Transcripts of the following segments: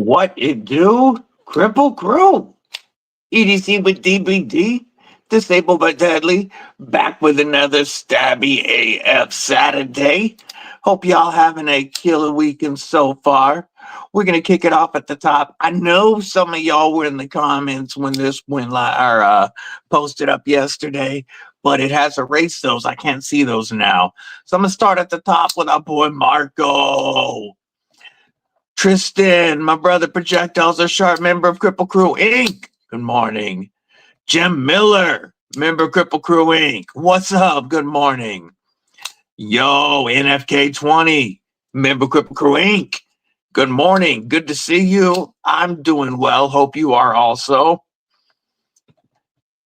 What it do? Kripple Krew. EDC with DBD. Disabled but deadly. Back with another Stabby AF Saturday. Hope y'all having a killer weekend so far. We're gonna kick it off at the top. I know some of y'all were in the comments when this went posted up yesterday, but it has erased those. I can't see those now. So I'm gonna start at the top with our boy Marco. Tristan, my brother Projectiles are Sharp, member of Kripple Krew Inc. Good morning. Jim Miller, member of Kripple Krew Inc. What's up? Good morning. Yo, NFK20, member of Kripple Krew Inc. Good morning. Good to see you. I'm doing well. Hope you are also.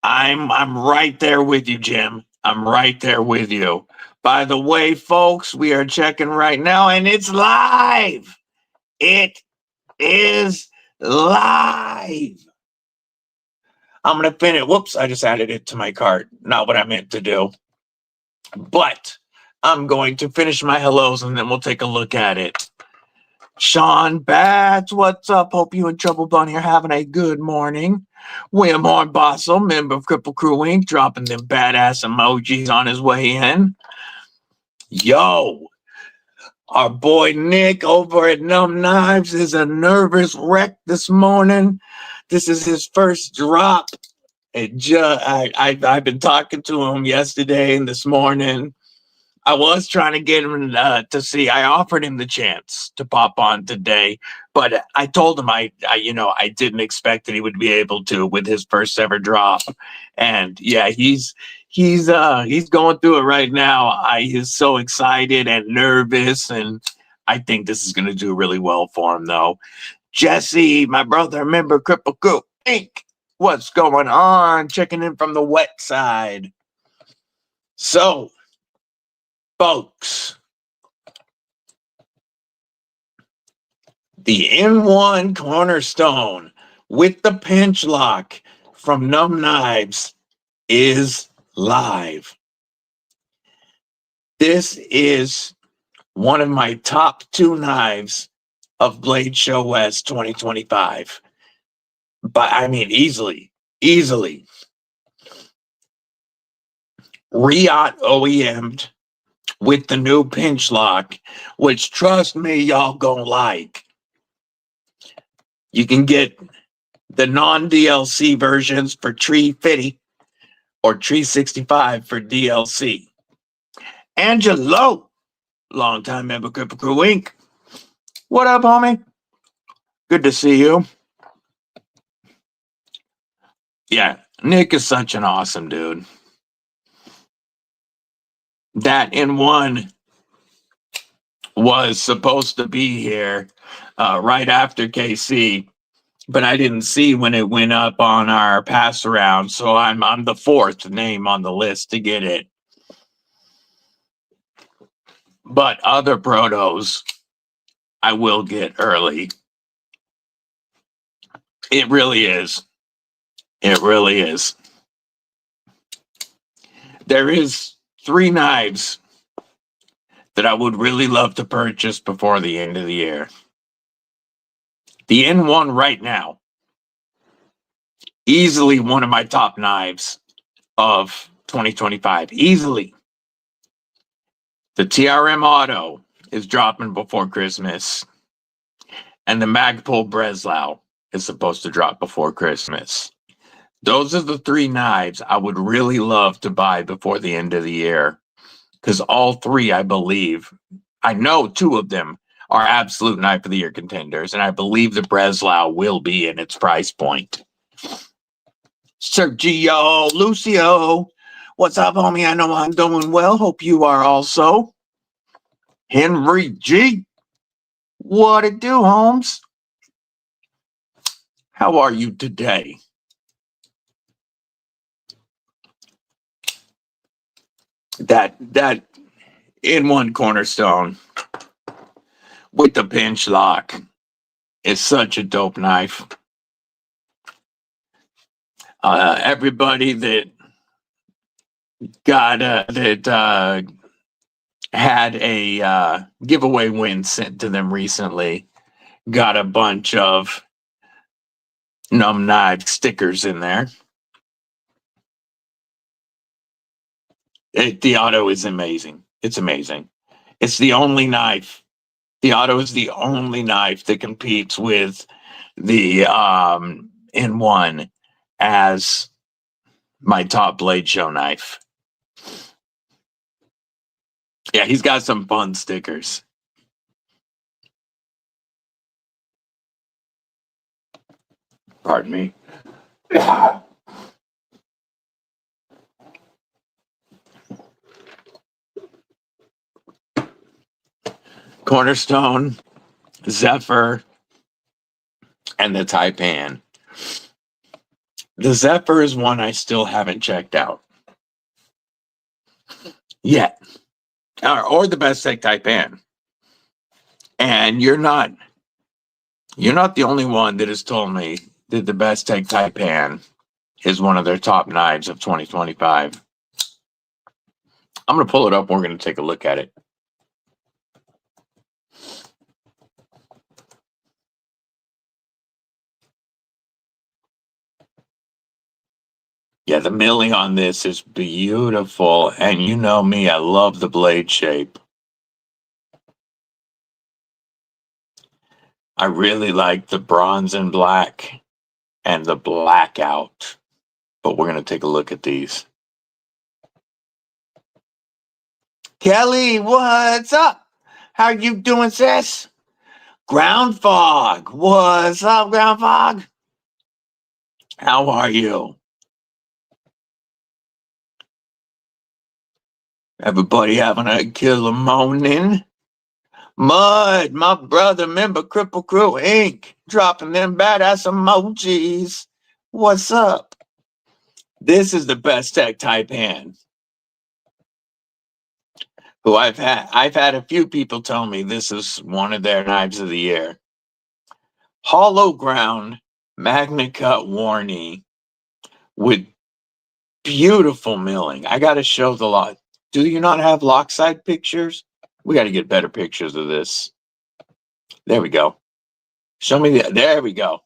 I'm right there with you, Jim. I'm right there with you. By the way, folks, we are checking right now, and it's live. It is live. I'm going to finish. Whoops, I just added it to my cart. Not what I meant to do. But I'm going to finish my hellos and then we'll take a look at it. Sean Bats, what's up? Hope you and Trouble Bunny are having a good morning. William Hornbossel, member of Kripple Krew Inc., dropping them badass emojis on his way in. Yo, our boy Nick over at NUMB Knives is a nervous wreck this morning. This is his first drop. I've been talking to him yesterday and this morning. I was trying to get him to see. I offered him the chance to pop on today, but I told him I didn't expect that he would be able to with his first ever drop. And yeah, he's going through it right now. He's so excited and nervous, and I think this is going to do really well for him, though. Jesse, my brother, member Kripple Krew Inc. What's going on? Checking in from the wet side. So, folks, the N1 Cornerstone with the pinch lock from NUMB Knives is live. This is one of my top 2 knives of Blade Show West 2025. But I mean, easily. Riot OEM'd with the new pinch lock, which trust me, y'all gonna like. You can get the non-DLC versions for $350 or $365 for DLC. Angelo, longtime member Kripple Krew Inc. What up, homie? Good to see you. Yeah, Nick is such an awesome dude. That N1 was supposed to be here right after KC, but I didn't see when it went up on our pass around, so I'm the 4th name on the list to get it. But other protos I will get early. It really is. It really is. There is 3 knives that I would really love to purchase before the end of the year. The N1 right now, easily one of my top knives of 2025. Easily. The TRM Auto is dropping before Christmas. And the Magpul Breslau is supposed to drop before Christmas. Those are the 3 knives I would really love to buy before the end of the year. Because all 3, I believe, I know 2 of them are absolute knife of the year contenders. And I believe the Breslau will be in its price point. Sergio, Lucio, what's up, homie? I know I'm doing well. Hope you are also. Henry G. What it do, Holmes? How are you today? That N1 Cornerstone with the pinch lock is such a dope knife. Everybody that got had a giveaway win sent to them recently got a bunch of NUMB knife stickers in there. The auto is amazing. It's amazing. It's the only knife. The auto is the only knife that competes with the N1 as my top blade show knife. Yeah, he's got some fun stickers. Pardon me. Cornerstone, Zephyr, and the Taipan. The Zephyr is one I still haven't checked out yet, or the best tech Taipan. And you're not the only one that has told me that the best tech Taipan is one of their top knives of 2025. I'm going to pull it up. We're going to take a look at it. Yeah, the milling on this is beautiful. And you know me, I love the blade shape. I really like the bronze and black and the blackout. But we're going to take a look at these. Kelly, what's up? How you doing, sis? Ground Fog. What's up, Ground Fog? How are you? Everybody having a killer morning? Mud, my brother, member Kripple Krew Inc. Dropping them badass emojis. What's up? This is the best tech Taipan. Who I've had a few people tell me this is one of their knives of the year. Hollow ground magna cut Warney with beautiful milling. I got to show the lot. Do you not have lockside pictures? We got to get better pictures of this. There we go. Show me the. There we go.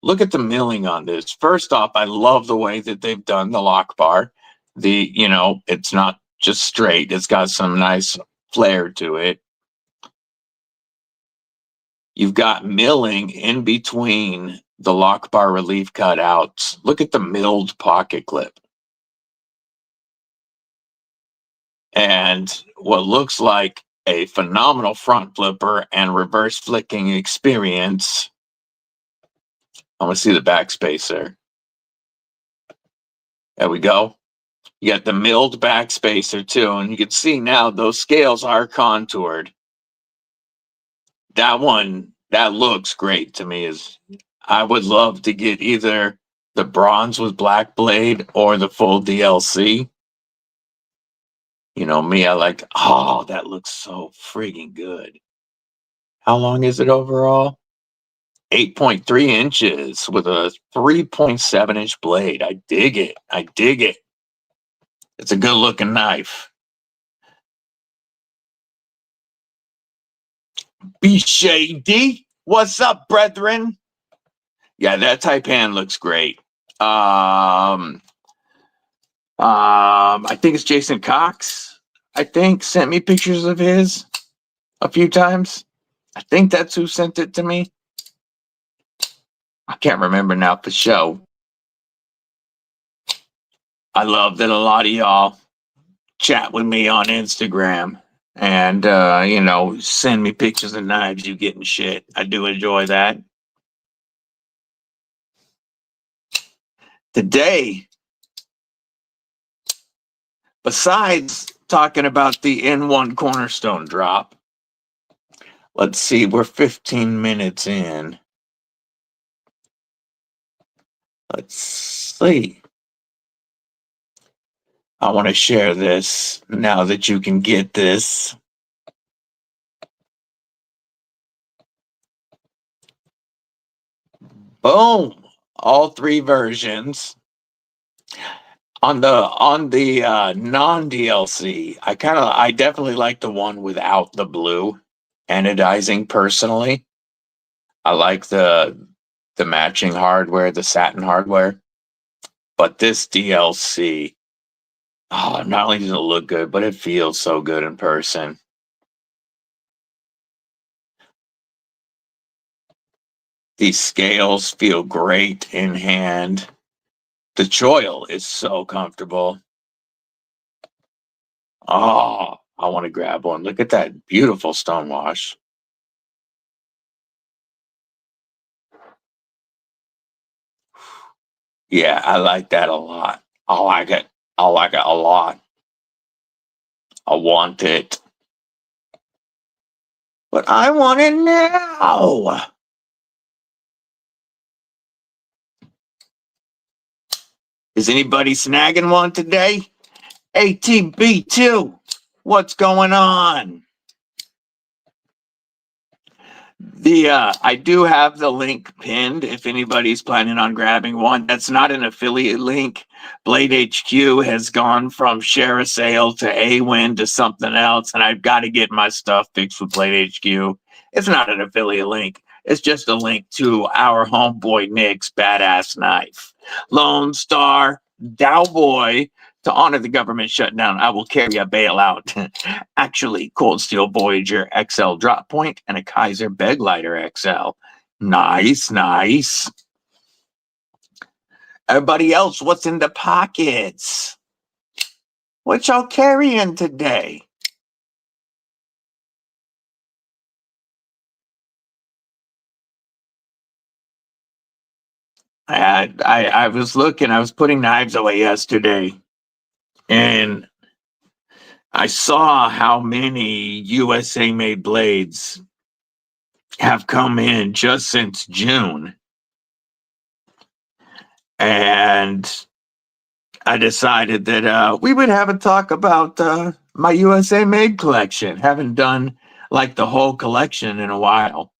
Look at the milling on this. First off, I love the way that they've done the lock bar. It's not just straight. It's got some nice flair to it. You've got milling in between the lock bar relief cutouts. Look at the milled pocket clip. And what looks like a phenomenal front flipper and reverse flicking experience. I'm going to see the backspacer. There we go. You got the milled backspacer too, and you can see now those scales are contoured. That one, that looks great to me. I would love to get either the bronze with black blade or the full DLC. You know me, I like, oh, that looks so friggin' good. How long is it overall? 8.3 inches with a 3.7 inch blade. I dig it. I dig it. It's a good looking knife. B Shady, what's up, brethren? Yeah, that Taipan looks great. I think it's Jason Cox. I think sent me pictures of his a few times. I think that's who sent it to me. I can't remember now for show. I love that a lot of y'all chat with me on Instagram and send me pictures of knives you getting shit. I do enjoy that. Today, besides talking about the N1 Cornerstone drop, let's see, we're 15 minutes in. Let's see. I want to share this now that you can get this. Boom. All three versions. On the non-DLC, I definitely like the one without the blue anodizing personally. I like the matching hardware, the satin hardware. But this DLC, oh, not only does it look good, but it feels so good in person. These scales feel great in hand. The choil is so comfortable. Oh, I want to grab one. Look at that beautiful stonewash. Yeah, I like that a lot. I like it. I like it a lot. I want it. But I want it now. Is anybody snagging one today? ATB2, what's going on? I do have the link pinned if anybody's planning on grabbing one. That's not an affiliate link. Blade HQ has gone from share a sale to A-Win to something else, and I've got to get my stuff fixed with Blade HQ. It's not an affiliate link. It's just a link to our homeboy Nick's badass knife. Lone Star Dowboy, to honor the government shutdown, I will carry a bailout. Actually, Cold Steel Voyager XL drop point and a Kaiser bed lighter XL. Nice, nice. Everybody else, what's in the pockets? What y'all carrying today? I was looking, I was putting knives away yesterday, and I saw how many USA made blades have come in just since June. And I decided that we would have a talk about my USA made collection. Haven't done like the whole collection in a while.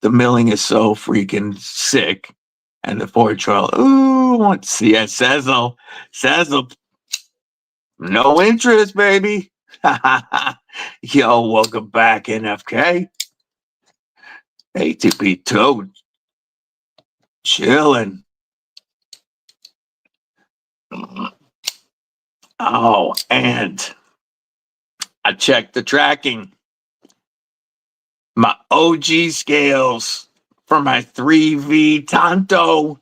The milling is so freaking sick. And the Ford Trail, ooh, want to see it. Sezzle, no interest, baby. Yo, welcome back, NFK. ATP Toad, chilling. Oh, and I checked the tracking. My OG scales for my 3V Tanto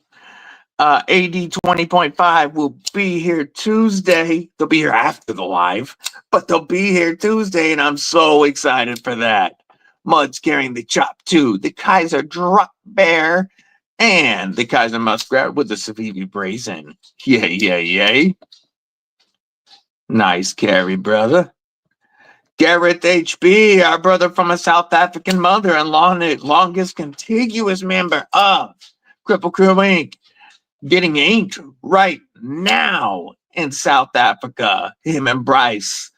AD 20.5 will be here Tuesday. They'll be here after the live, but they'll be here Tuesday, and I'm so excited for that. Mud's carrying the Chop 2, the Kaiser Drop Bear, and the Kaiser Muskrat with the Civivi Brazen. Yay, yay, yay. Nice carry, brother. Gareth HB, our brother from a South African mother and longest contiguous member of Kripple Krew Inc., getting inked right now in South Africa. Him and Bryce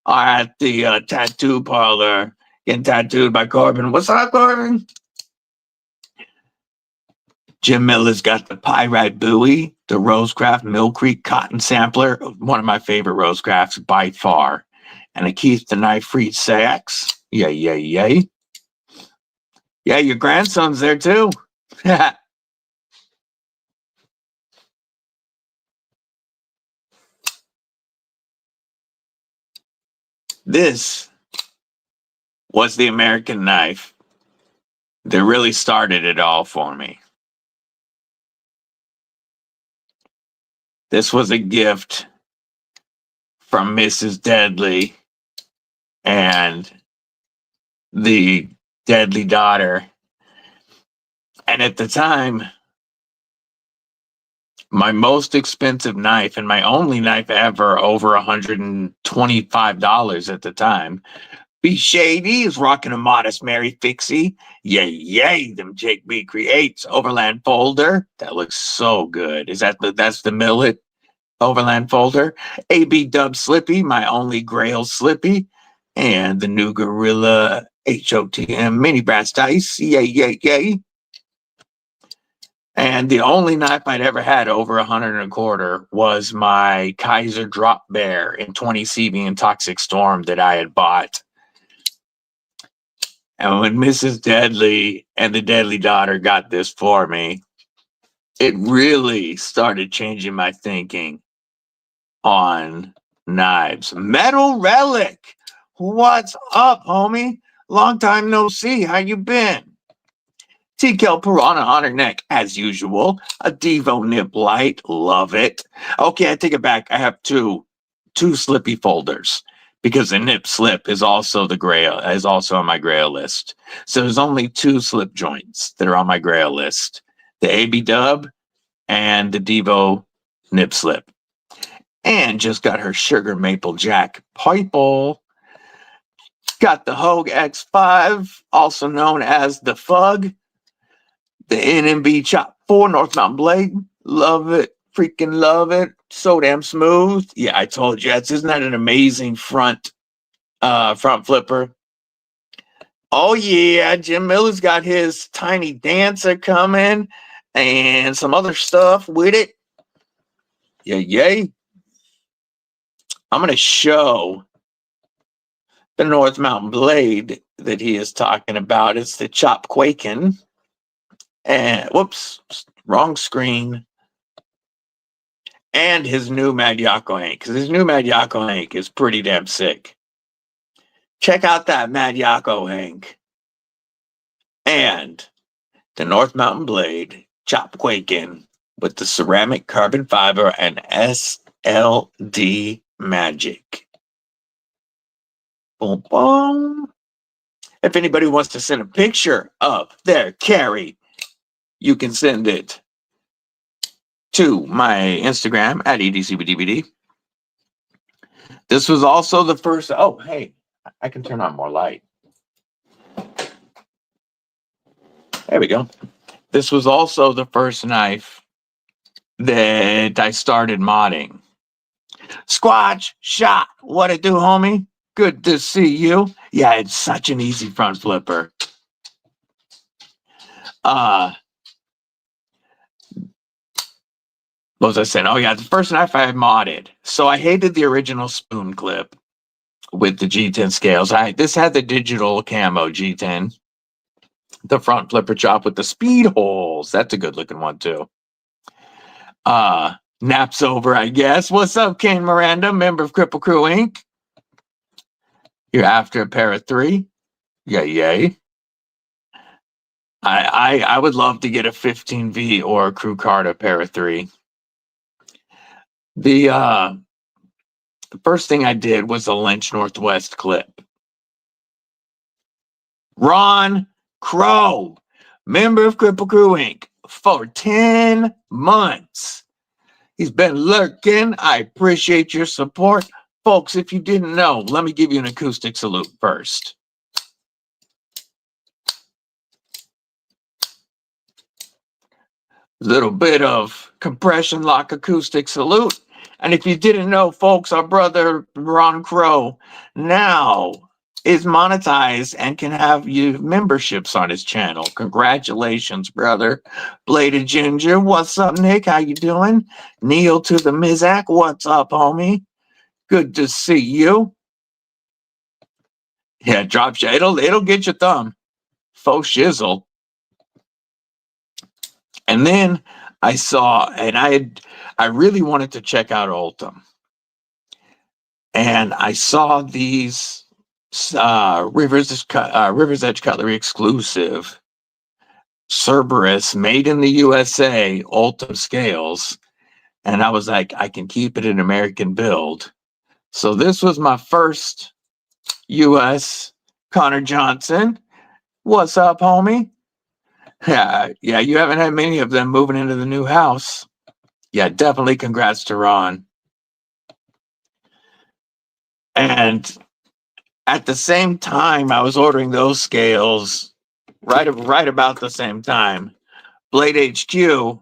are at the tattoo parlor getting tattooed by Corbin. What's up, Corbin? Jim Miller's got the Pyrite Buoy, the Rosecraft Mill Creek Cotton Sampler, one of my favorite Rosecrafts by far. And a Keith the Knife Free Sax. Yay, yay, yay. Yeah, your grandson's there too. This was the American knife that really started it all for me. This was a gift from Mrs. Deadly and the Deadly daughter. And at the time, my most expensive knife and my only knife ever, over $125 at the time. B Shady is rocking a Modest Mary Fixie. Yay, yay, them Jake B Creates Overland Folder. That looks so good. That's the Millet Overland Folder. AB Dub Slippy, my only Grail Slippy. And the new Gorilla HOTM Mini Brass Dice. Yay, yay, yay. And the only knife I'd ever had over 125 was my Kaiser Drop Bear in 20 CV and Toxic Storm that I had bought. And when Mrs. Deadly and the Deadly Daughter got this for me, it really started changing my thinking on knives. Metal Relic, what's up, homie? Long time no see. How you been? TKL Piranha on her neck, as usual. A Devo nip light, love it. Okay, I take it back. I have two slippy folders because the nip slip is also on my Grail list. So there's only two slip joints that are on my Grail list: the AB Dub and the Devo nip slip. And just got her Sugar Maple Jack Purple. Got the Hogue X5, also known as the Fug. The NMB Chop 4 North Mountain Blade. Love it. Freaking love it. So damn smooth. Yeah, I told you. Isn't that an amazing front flipper? Oh yeah, Jim Miller's got his Tiny Dancer coming and some other stuff with it. Yay. I'm going to show the North Mountain Blade that he is talking about. It's the Chop Quakin. And whoops, wrong screen. And his new Mad Yako ink, because his new Mad Yako ink is pretty damn sick. Check out that Mad Yako ink. And the North Mountain Blade Chop Quakin with the ceramic carbon fiber and SLD magic. Boom, boom. If anybody wants to send a picture of their carry, you can send it to my Instagram at EDCwithDBD. This was also the first. Oh, hey, I can turn on more light. There we go. This was also the first knife that I started modding. Squatch Shot. What it do, homie? Good to see you. Yeah, it's such an easy front flipper. What was I saying? Oh yeah, the first knife I modded. So I hated the original spoon clip with the G10 scales. This had the digital camo G10. The front flipper chop with the speed holes. That's a good looking one too. Naps over, I guess. What's up, Kane Miranda, member of Kripple Krew Inc.? You're after a pair of 3? Yay. I would love to get a 15V or a Krew card, a pair of 3. The first thing I did was a Lynch Northwest clip. Ron Krew, member of Kripple Krew Inc. for 10 months. He's been lurking. I appreciate your support. Folks, if you didn't know, let me give you an acoustic salute first. Little bit of compression lock acoustic salute. And if you didn't know, folks, our brother Ron Krew now is monetized and can have you memberships on his channel. Congratulations, brother. Bladed Ginger, what's up, Nick? How you doing? Neil to the Mizak, what's up, homie? Good to see you. Yeah, drop shot. It'll get your thumb. Faux shizzle. And then I saw, and I really wanted to check out Ultim. And I saw these River's Edge Cutlery exclusive Cerberus made in the USA Ultim scales. And I was like, I can keep it in American build. So this was my first US Connor Johnson. What's up, homie? Yeah, you haven't had many of them moving into the new house. Yeah, definitely congrats to Ron. And at the same time, I was ordering those scales right about the same time. Blade HQ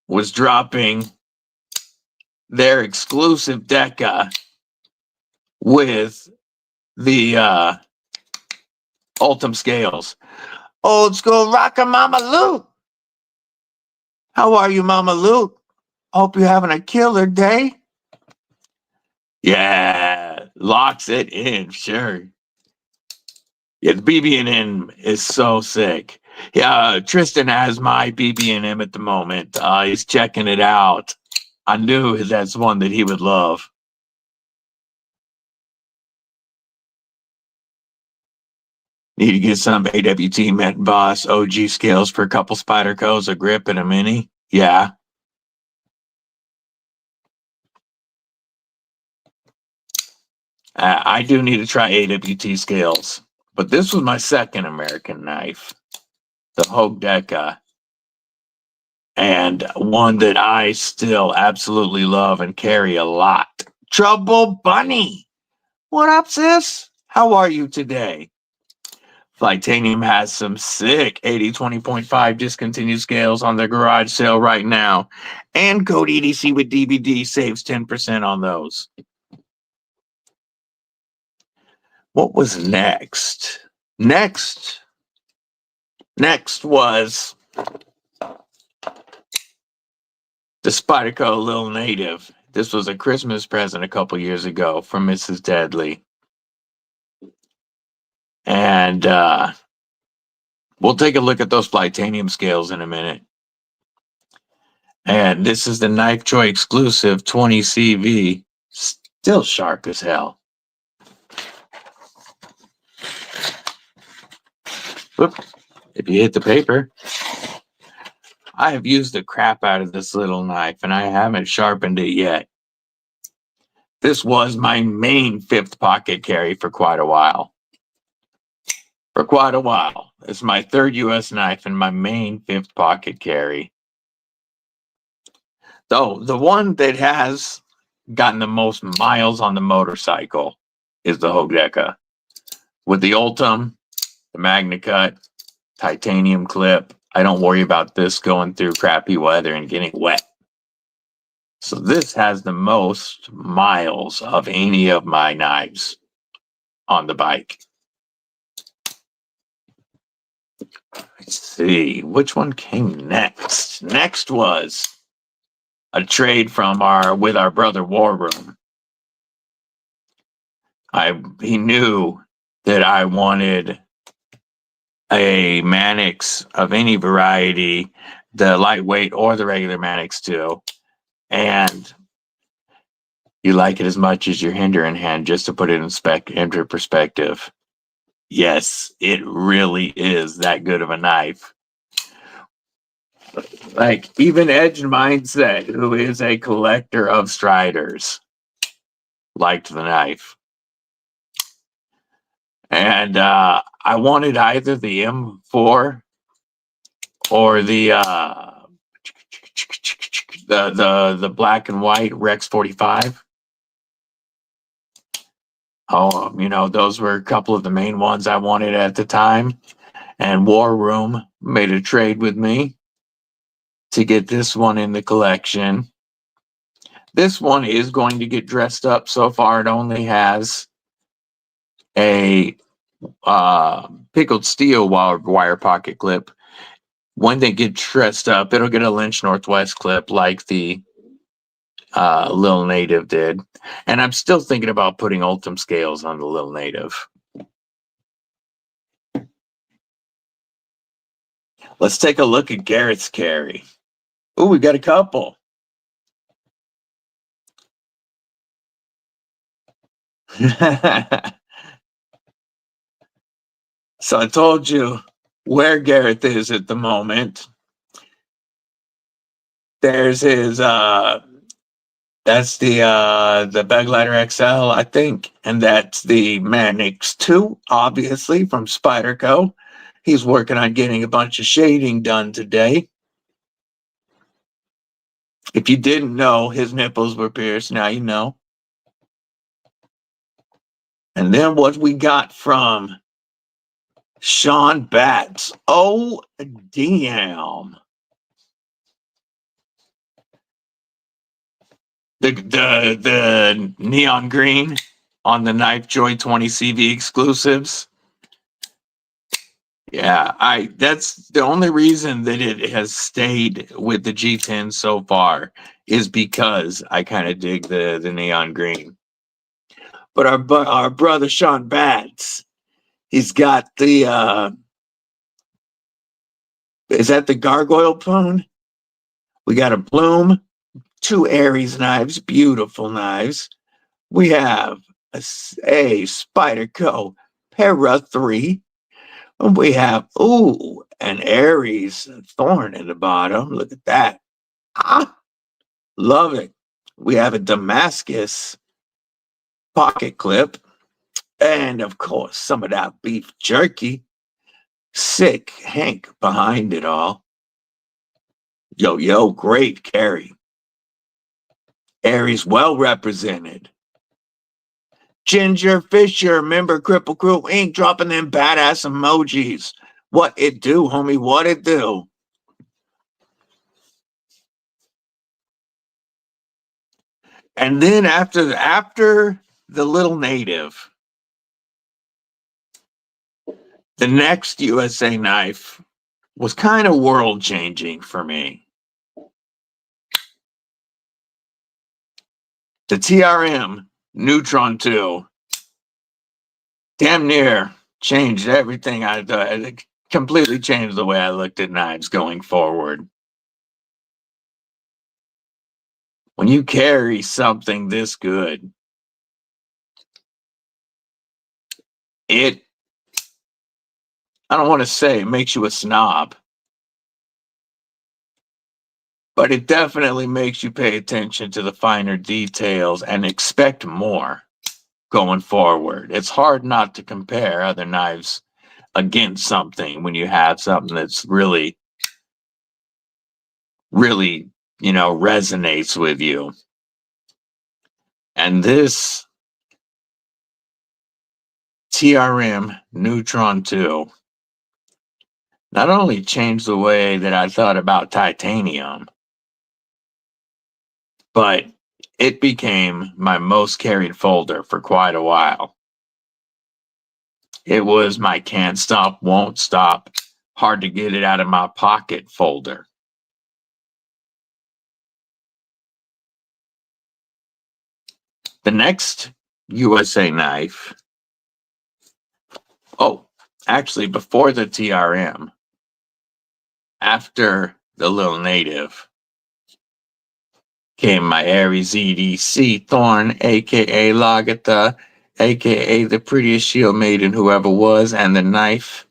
was dropping their exclusive Deca with the Ultim scales. Old school rocker Mama Luke. How are you, Mama Luke? Hope you're having a killer day. Yeah, locks it in, sure. Yeah, the BB&M is so sick. Yeah, Tristan has my BB&M at the moment. He's checking it out. I knew that's one that he would love. Need to get some AWT Met Boss OG scales for a couple Spydercos, a grip, and a mini. Yeah. I do need to try AWT scales, but this was my second American knife, the Hogdeka, and one that I still absolutely love and carry a lot. Trouble Bunny, what up, sis? How are you today? Flightanium has some sick 80-20.5 discontinued scales on their garage sale right now, and code EDC with DBD saves 10% on those. What was next? Next was the Spyderco Little Native. This was a Christmas present a couple years ago from Mrs. Deadly. And we'll take a look at those Flightanium scales in a minute. And this is the Knife Joy exclusive 20 CV. Still sharp as hell. Whoop. If you hit the paper. I have used the crap out of this little knife and I haven't sharpened it yet. This was my main fifth pocket carry for quite a while. It's my third US knife and my main fifth pocket carry. Though the one that has gotten the most miles on the motorcycle is the Hogdeka. With the Ultim, the Magna Cut, titanium clip, I don't worry about this going through crappy weather and getting wet. So this has the most miles of any of my knives on the bike. Let's see, which one came next? Next was a trade from with our brother War Room. He knew that I wanted a Mannix of any variety, the lightweight or the regular Mannix too. And you like it as much as your Hinder in hand, just to put it into perspective. Yes, it really is that good of a knife. Like even Edge Mindset, who is a collector of Striders, liked the knife. And I wanted either the M4 or the black and white Rex 45. Oh, you know, those were a couple of the main ones I wanted at the time. And War Room made a trade with me to get this one in the collection. This one is going to get dressed up. So far, it only has a pickled steel wire pocket clip. When they get dressed up, it'll get a Lynch Northwest clip like the Little Native did. And I'm still thinking about putting Ultim scales on the Little Native. Let's take a look at Garrett's carry. Oh, we got a couple. So I told you where Garrett is at the moment. There's his that's the Begleiter XL, I think, and that's the Mannix 2, obviously, from Spyderco. He's working on getting a bunch of shading done today. If you didn't know, his nipples were pierced. Now you know. And then what we got from Sean Batts. Oh, damn. The neon green on the Knife Joy 20 CV exclusives. Yeah, that's the only reason that it has stayed with the G10 so far is because I kind of dig the neon green. But our brother Sean Batts, He's got the, is that the gargoyle pone? We got a Bloom, 2 Aries knives, beautiful knives. We have a Spyderco Para 3. And we have, ooh, an Aries thorn in the bottom. Look at that. Ah, love it. We have a Damascus pocket clip. And of course, some of that beef jerky. Sick Hank behind it all. Yo, great carry. Aries well represented. Ginger Fisher, member Kripple Krew Inc. dropping them badass emojis. What it do, homie? What it do? And then after the little native, the next USA knife was kind of world changing for me. The TRM Neutron 2 damn near changed everything I thought. It completely changed the way I looked at knives going forward. When you carry something this good, I don't want to say it makes you a snob, but it definitely makes you pay attention to the finer details and expect more going forward. It's hard not to compare other knives against something when you have something that's really, resonates with you. And this TRM Neutron 2 not only changed the way that I thought about titanium, but it became my most carried folder for quite a while. It was my can't stop, won't stop, hard to get it out of my pocket folder. The next USA knife, actually before the TRM, after the little native, came my Aries EDC Thorn, aka Lagatha, aka the prettiest shield maiden who ever was, and the knife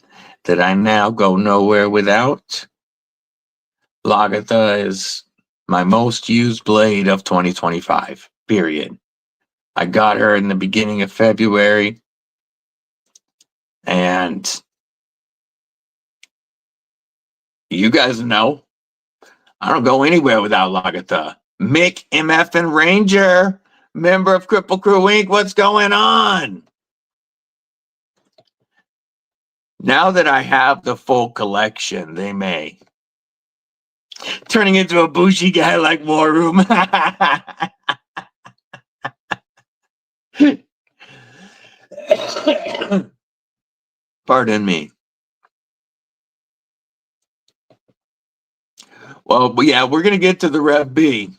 that I now go nowhere without. Lagatha is my most used blade of 2025, period. I got her in the beginning of February, and you guys know I don't go anywhere without Lagatha. Mick MF and Ranger, member of Kripple Krew Inc. What's going on? Now that I have the full collection, they may. Turning into a bougie guy like War Room. Pardon me. Well, yeah, we're going to get to the Rev B.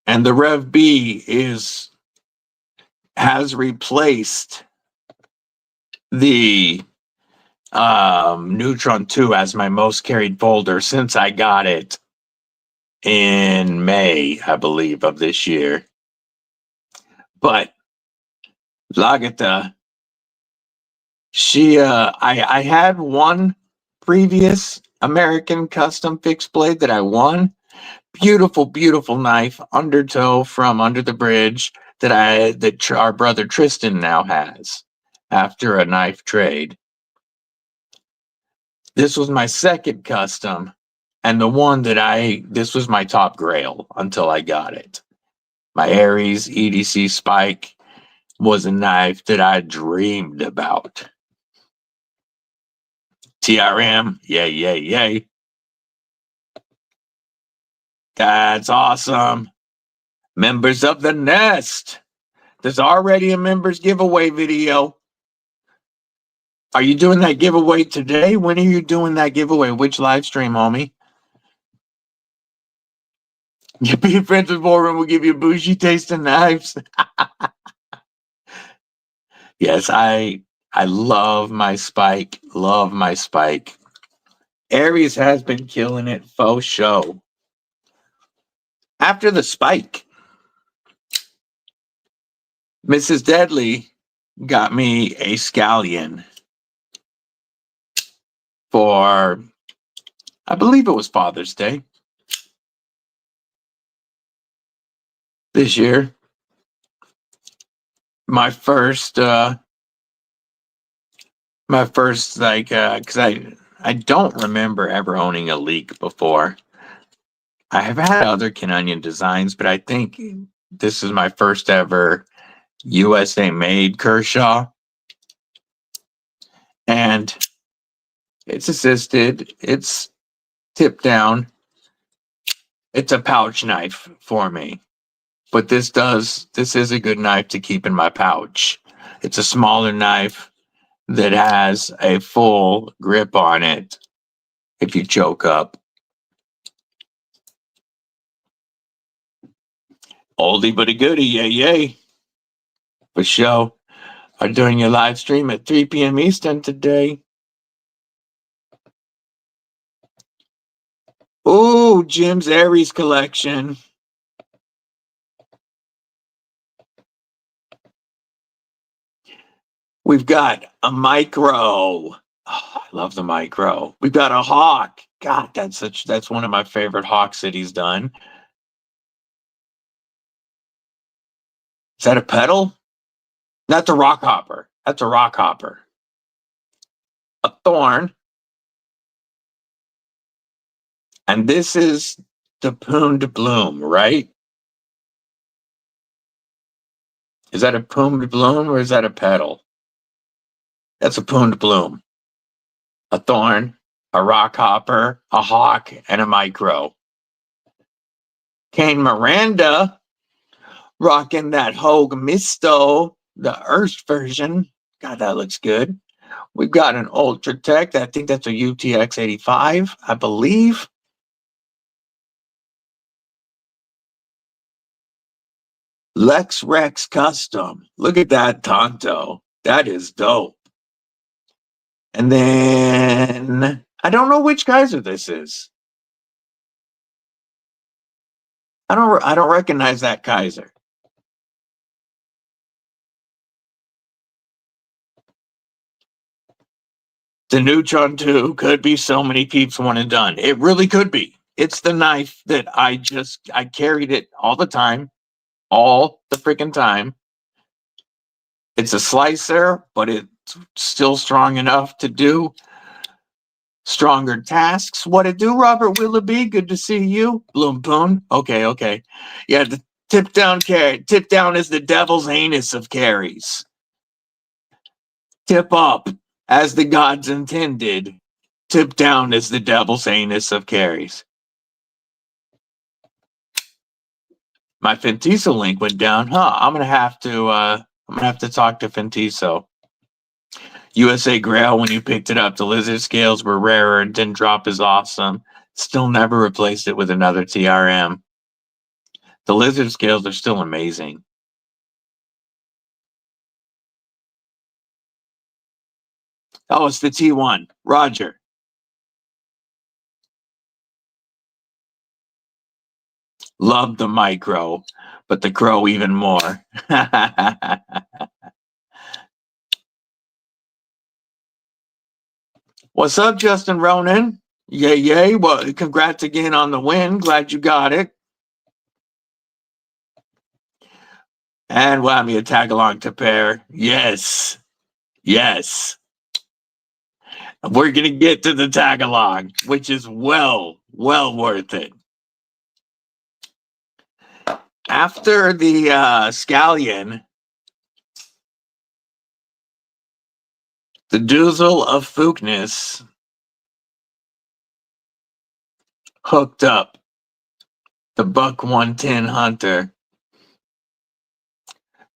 And the Rev B has replaced the Neutron 2 as my most carried folder since I got it in May, I believe, of this year. But Lagatha, I had one previous American custom fixed blade that I won. Beautiful, beautiful knife, undertow from Under the Bridge that our brother Tristan now has after a knife trade. This was my second custom, and the one this was my top grail until I got it. My Aries EDC Spike was a knife that I dreamed about. TRM, yay. That's awesome. Members of the Nest. There's already a members giveaway video. Are you doing that giveaway today? When are you doing that giveaway? Which live stream, homie? You be friends with War Room will give you a bougie taste of knives. Yes, I I love my spike. Love my spike. Aries has been killing it, faux show. After the spike, Mrs. Deadly got me a scallion for, I believe it was Father's Day this year. My first like, because I don't remember ever owning a leak before. I have had other Canonian designs, but I think this is my first ever USA made Kershaw. And it's assisted, it's tipped down. It's a pouch knife for me. But this is a good knife to keep in my pouch. It's a smaller knife that has a full grip on it if you choke up. Oldie but a goodie, yay, yay. For show. Are doing your live stream at 3 p.m. Eastern today. Ooh, Jim's Aries collection. We've got a micro. Oh, I love the micro. We've got a hawk. God, that's one of my favorite hawks that he's done. Is that a pedal? That's a rock hopper. That's a rock hopper. A thorn. And this is the Pooned Bloom, right? Is that a Pooned Bloom or is that a pedal? That's a Pooned Bloom. A thorn, a rock hopper, a hawk, and a micro. Kane Miranda rocking that Hogue Misto, the Earth version. God, that looks good. We've got an Ultra Tech. I think that's a UTX 85, I believe. Lex Rex Custom. Look at that Tonto. That is dope. And then I don't know which Kaiser this is. I don't recognize that Kaiser. The Neutron 2 could be so many peeps one and done. It really could be. It's the knife that I carried it all the time. All the freaking time. It's a slicer, but it's still strong enough to do stronger tasks. What it do, Robert Willoughby? Good to see you. Bloom Poon. Okay. Yeah, the tip down carry. Tip down is the devil's anus of carries. Tip up as the gods intended. Tip down is the devil's anus of carries. My Fentiso link went down. I'm gonna have to talk to Fentiso. USA Grail, when you picked it up, the lizard scales were rarer and didn't drop as awesome. Still never replaced it with another TRM. The lizard scales are still amazing. Oh, it's the T1. Roger. Love the micro, but the Krew even more. What's up, Justin Ronan? Yay. Well, congrats again on the win. Glad you got it. And we'll have me a tag along to pair. Yes. We're going to get to the tag along, which is well worth it. After the scallion, the Doozle of Fookness hooked up the Buck 110 Hunter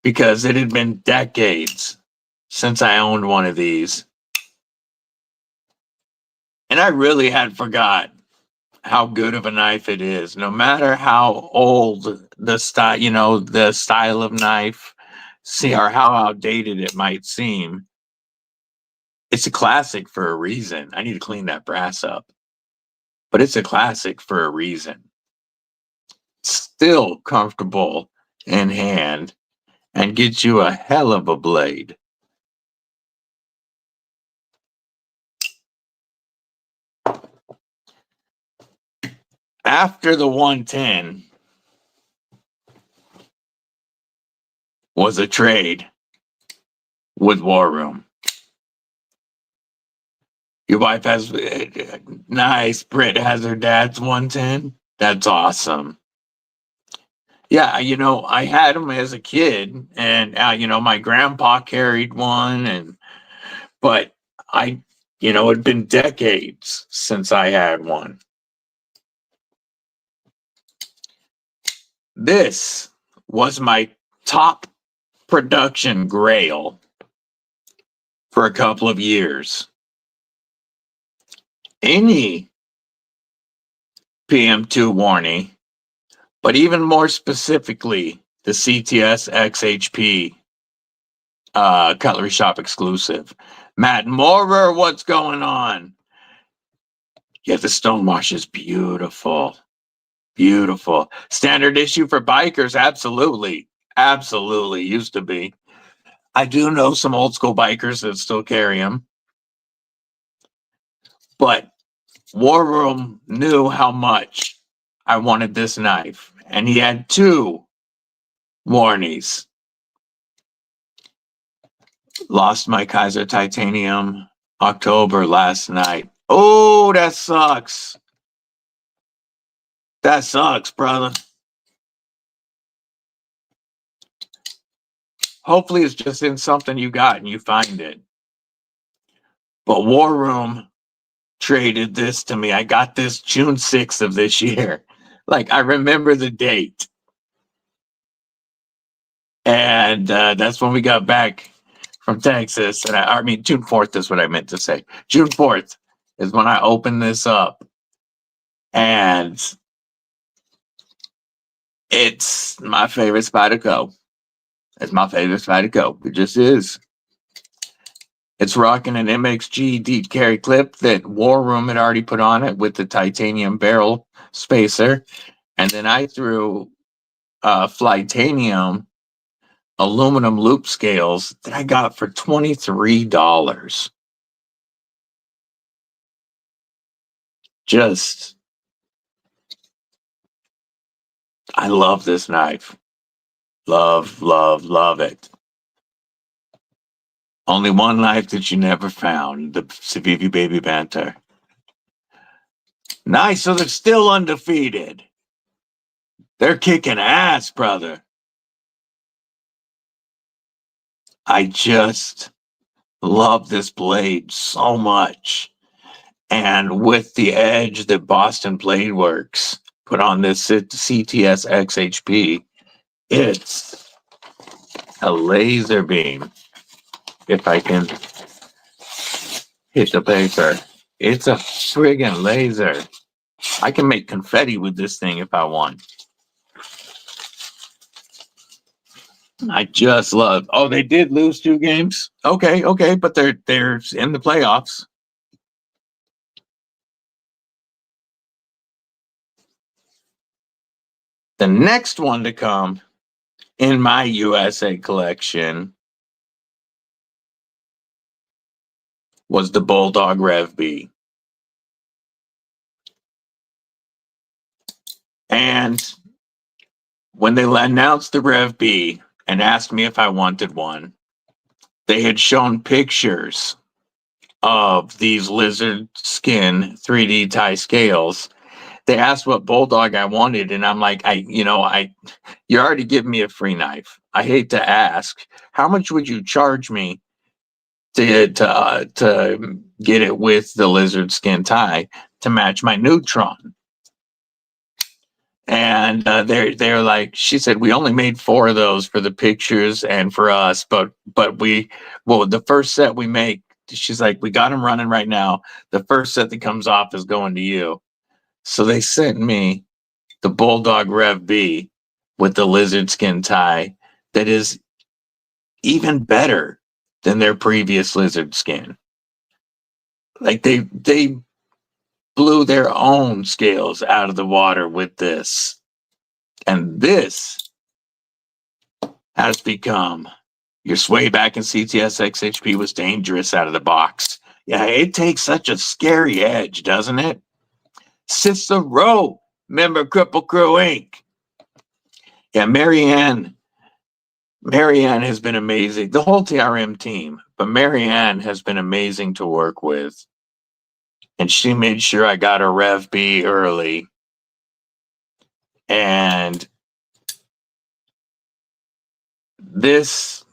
because it had been decades since I owned one of these. And I really had forgot how good of a knife it is. No matter how old the style of knife, or how outdated it might seem, It's a classic for a reason. I need to clean that brass up. But it's a classic for a reason. Still comfortable in hand and gets you a hell of a blade. After the 110 was a trade with War Room. Your wife has nice. Britt has her dad's 110. That's awesome. Yeah, I had them as a kid, and my grandpa carried one, but it'd been decades since I had one. This was my top production grail for a couple of years. Any PM2 warning, but even more specifically, the CTS XHP Cutlery Shop exclusive. Matt Moorer, what's going on? Yeah, the stonewash is beautiful. Beautiful. Standard issue for bikers, absolutely. Absolutely, used to be. I do know some old school bikers that still carry them. But War Room knew how much I wanted this knife. And he had 2 warnies. Lost my Kaiser Titanium October last night. Oh, that sucks. That sucks, brother. Hopefully it's just in something you got and you find it. But War Room traded this to me. I got this June 6th of this year. Like, I remember the date. And that's when we got back from Texas. And I mean, June 4th is what I meant to say. June 4th is when I opened this up. And it's my favorite Spyderco. It's my favorite Spyderco. It just is. It's rocking an MXG deep carry clip that War Room had already put on it with the titanium barrel spacer. And then I threw Flightanium aluminum loop scales that I got for $23. Just, I love this knife. Love, love, love it. Only one knife that you never found, the Civivi Baby Banter. Nice, so they're still undefeated. They're kicking ass, brother. I just love this blade so much. And with the edge that Boston Blade Works put on this CTS XHP, it's a laser beam. If I can hit the paper, it's a friggin' laser. I can make confetti with this thing if I want. I just love. Oh, they did lose 2 games. Okay, but they're in the playoffs. The next one to come in my USA collection was the Bulldog Rev B. And when they announced the Rev B and asked me if I wanted one, they had shown pictures of these lizard skin 3D tie scales. They asked what Bulldog I wanted, and I'm like, you already give me a free knife. I hate to ask, how much would you charge me to get it with the lizard skin tie to match my Neutron? And they're like, she said, we only made 4 of those for the pictures and for us, but the first set we make, she's like, we got them running right now. The first set that comes off is going to you. So they sent me the Bulldog Rev B with the lizard skin tie that is even better than their previous lizard skin. Like they blew their own scales out of the water with this. And this has become your sway back in CTS XHP was dangerous out of the box. Yeah, it takes such a scary edge, doesn't it? Cicero, member Kripple Krew Inc. Yeah, Marianne has been amazing. The whole TRM team, but Marianne has been amazing to work with. And she made sure I got a Rev B early. And this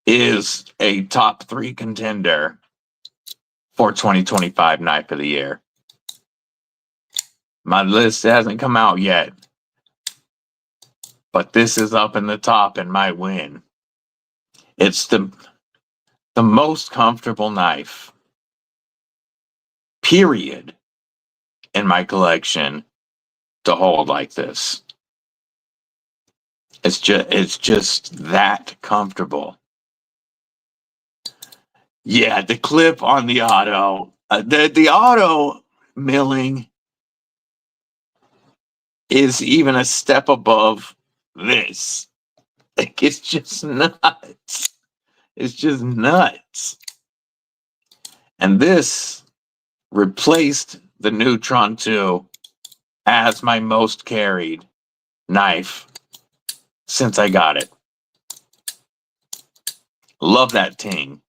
is a top 3 contender for 2025 Knife of the Year. My list hasn't come out yet, but this is up in the top and might win. It's the most comfortable knife, period, in my collection to hold like this. It's just that comfortable. Yeah, the clip on the auto, the auto milling is even a step above this. Like, it's just nuts. It's just nuts. And this replaced the Neutron 2 as my most carried knife since I got it. Love that ting.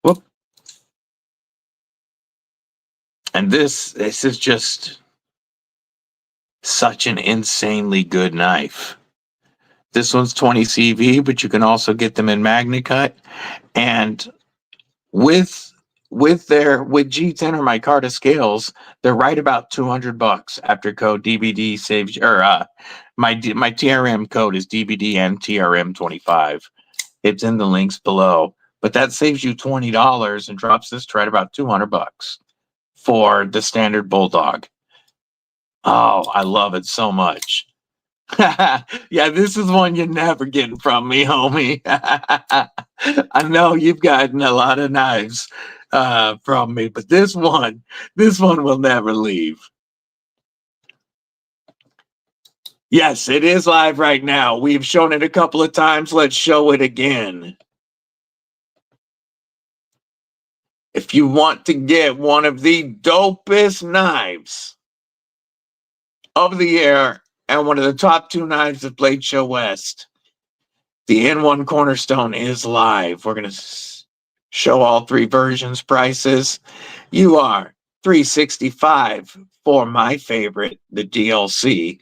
Whoop. And this is just such an insanely good knife. This one's 20 CV, but you can also get them in MagnaCut. And with G10 or micarta scales, they're right about $200 after code DBD saves, or my TRM code is DBD and TRM25. It's in the links below, but that saves you $20 and drops this to right about $200 for the standard Bulldog. Oh, I love it so much. Yeah, this is one you're never getting from me, homie. I know you've gotten a lot of knives from me, but this one will never leave. Yes, it is live right now. We've shown it a couple of times. Let's show it again. If you want to get one of the dopest knives of the year and one of the top 2 knives of Blade Show West, the N1 Cornerstone is live. We're going to show all 3 versions prices. You are $365 for my favorite, the DLC.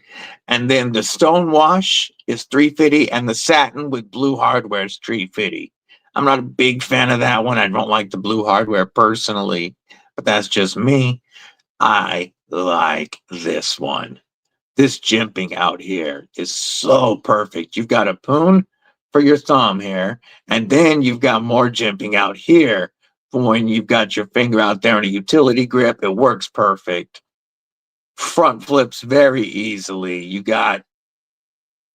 And then the Stonewash is $350, and the satin with blue hardware is $350. I'm not a big fan of that one. I don't like the blue hardware personally, but that's just me. I like this one. This jimping out here is so perfect. You've got a poon for your thumb here, and then you've got more jimping out here for when you've got your finger out there in a utility grip. It works perfect. Front flips very easily. You got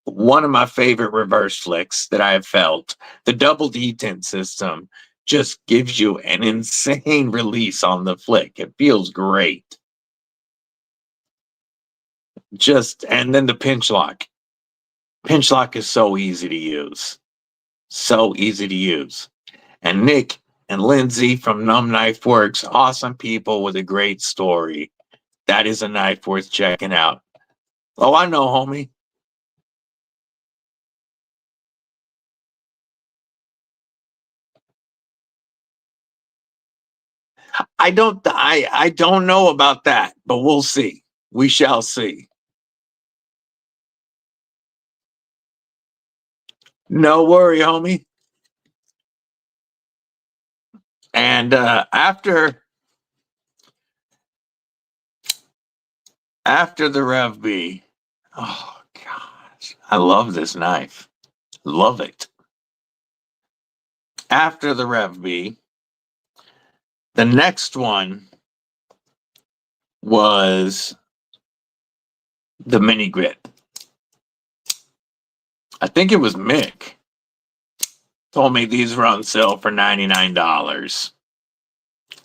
one of my favorite reverse flicks that I have felt. The double detent system just gives you an insane release on the flick. It feels great. And then the pinch lock. Pinch lock is so easy to use. So easy to use. And Nick and Lindsay from NUMB Knife Works, awesome people with a great story. That is a knife worth checking out. Oh, I know, homie. I don't know about that, but we'll see. We shall see. No worry, homie. And after the Rev B, oh gosh, I love this knife. Love it. After the Rev B, the next one was the Mini Grit. I think it was Mick told me these were on sale for $99.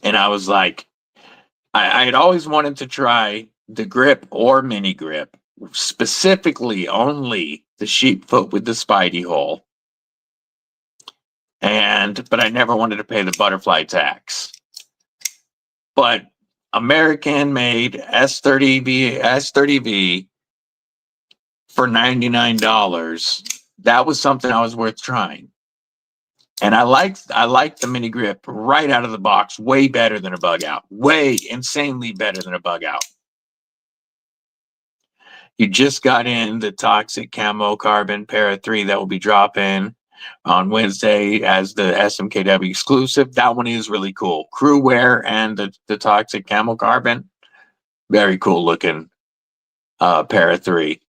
And I was like, I had always wanted to try the grip or mini grip, specifically only the sheep foot with the Spidey hole. But I never wanted to pay the butterfly tax. But American made S30V for $99. That was something I was worth trying. And I liked the mini grip right out of the box, way better than a bug out. Way insanely better than a bug out. You just got in the Toxic Camo Carbon Para 3 that will be dropping on Wednesday as the SMKW exclusive. That one is really cool. Krew wear and the Toxic Camo Carbon. Very cool looking Para 3.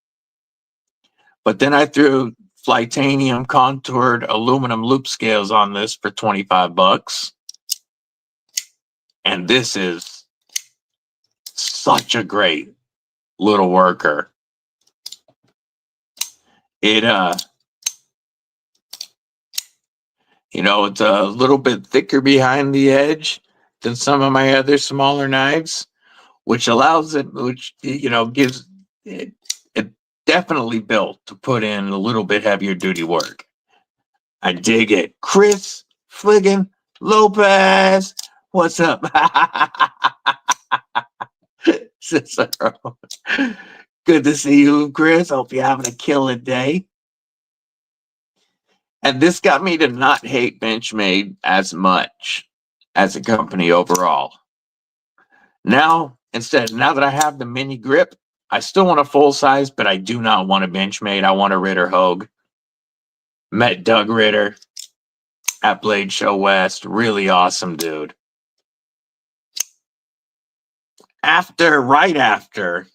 But then I threw Flightanium contoured aluminum loop scales on this for $25. And this is such a great little worker. It's a little bit thicker behind the edge than some of my other smaller knives, which allows it, gives it definitely built to put in a little bit heavier duty work. I dig it. Chris friggin' Lopez, what's up? Cicero. Good to see you, Chris. Hope you're having a killer day. And this got me to not hate Benchmade as much as a company overall. Now that I have the mini grip, I still want a full size, but I do not want a Benchmade. I want a Ritter Hogue. Met Doug Ritter at Blade Show West. Really awesome dude. Right after,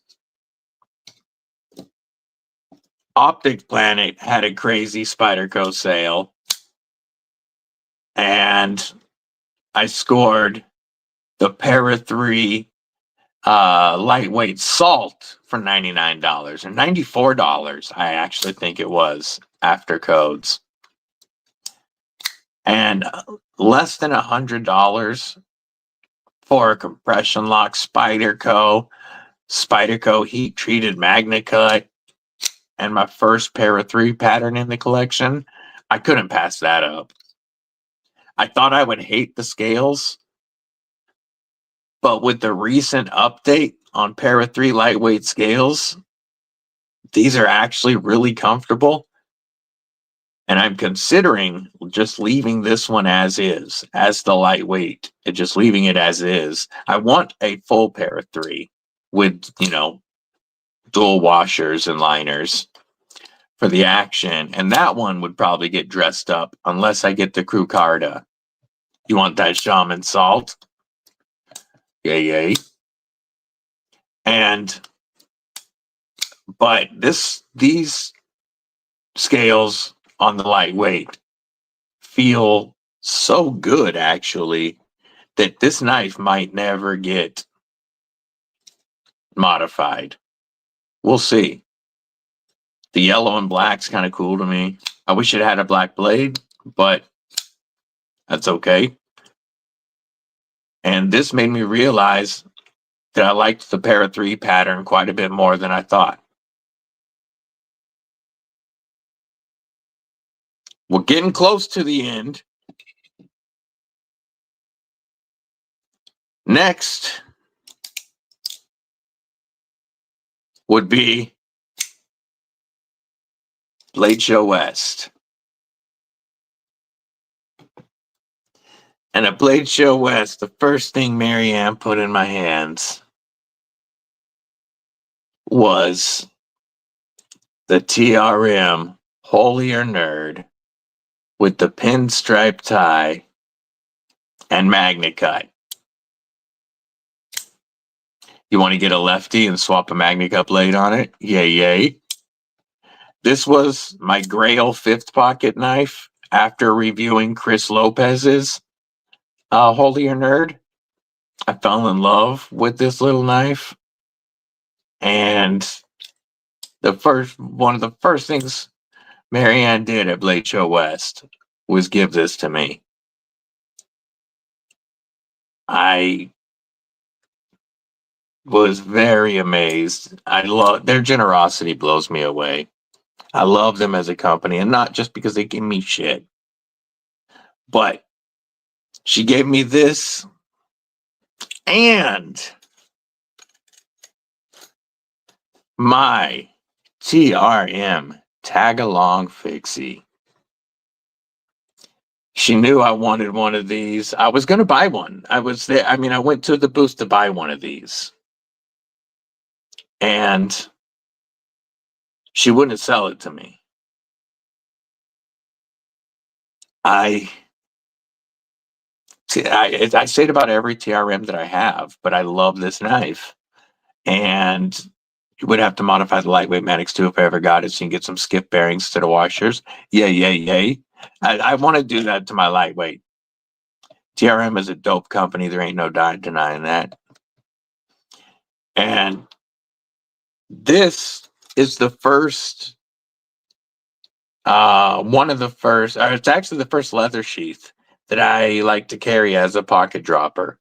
Optic Planet had a crazy Spyderco sale. And I scored the Para 3 lightweight salt for $99 or $94. I actually think it was after codes. And less than $100 for a compression lock Spyderco heat treated Magna Cut, and my first Para 3 pattern in the collection. I couldn't pass that up. I thought I would hate the scales, but with the recent update on Para 3 lightweight scales, these are actually really comfortable. And I'm considering just leaving this one as is, as the lightweight, and just leaving it as is. I want a full Para 3 with, dual washers and liners for the action. And that one would probably get dressed up unless I get the Krew Carta. You want that Shaman Salt? Yay. But these scales on the lightweight feel so good, actually, that this knife might never get modified. We'll see. The yellow and black's kind of cool to me. I wish it had a black blade, but that's okay. And this made me realize that I liked the Para 3 pattern quite a bit more than I thought. We're getting close to the end. Next would be Blade Show West. And at Blade Show West, the first thing Marianne put in my hands was the TRM Holier Nerd with the pinstripe tie and Magna Cut. You want to get a lefty and swap a Magna Cut blade on it? Yay. This was my Grail 5th pocket knife after reviewing Chris Lopez's Holier Nerd. I fell in love with this little knife. And one of the first things Marianne did at Blade Show West was give this to me. I was very amazed. I love their generosity, blows me away. I love them as a company, and not just because they give me shit, but she gave me this and my TRM tag-along fixie. She knew I wanted one of these. I was going to buy one. I was there. I mean, I went to the booth to buy one of these. And she wouldn't sell it to me. I say it about every TRM that I have, but I love this knife. And you would have to modify the lightweight Manix too if I ever got it, so you can get some skip bearings instead of washers. Yay. I want to do that to my lightweight. TRM is a dope company. There ain't no denying that. And this is the first, one of the first, or it's actually the first leather sheath that I like to carry as a pocket dropper.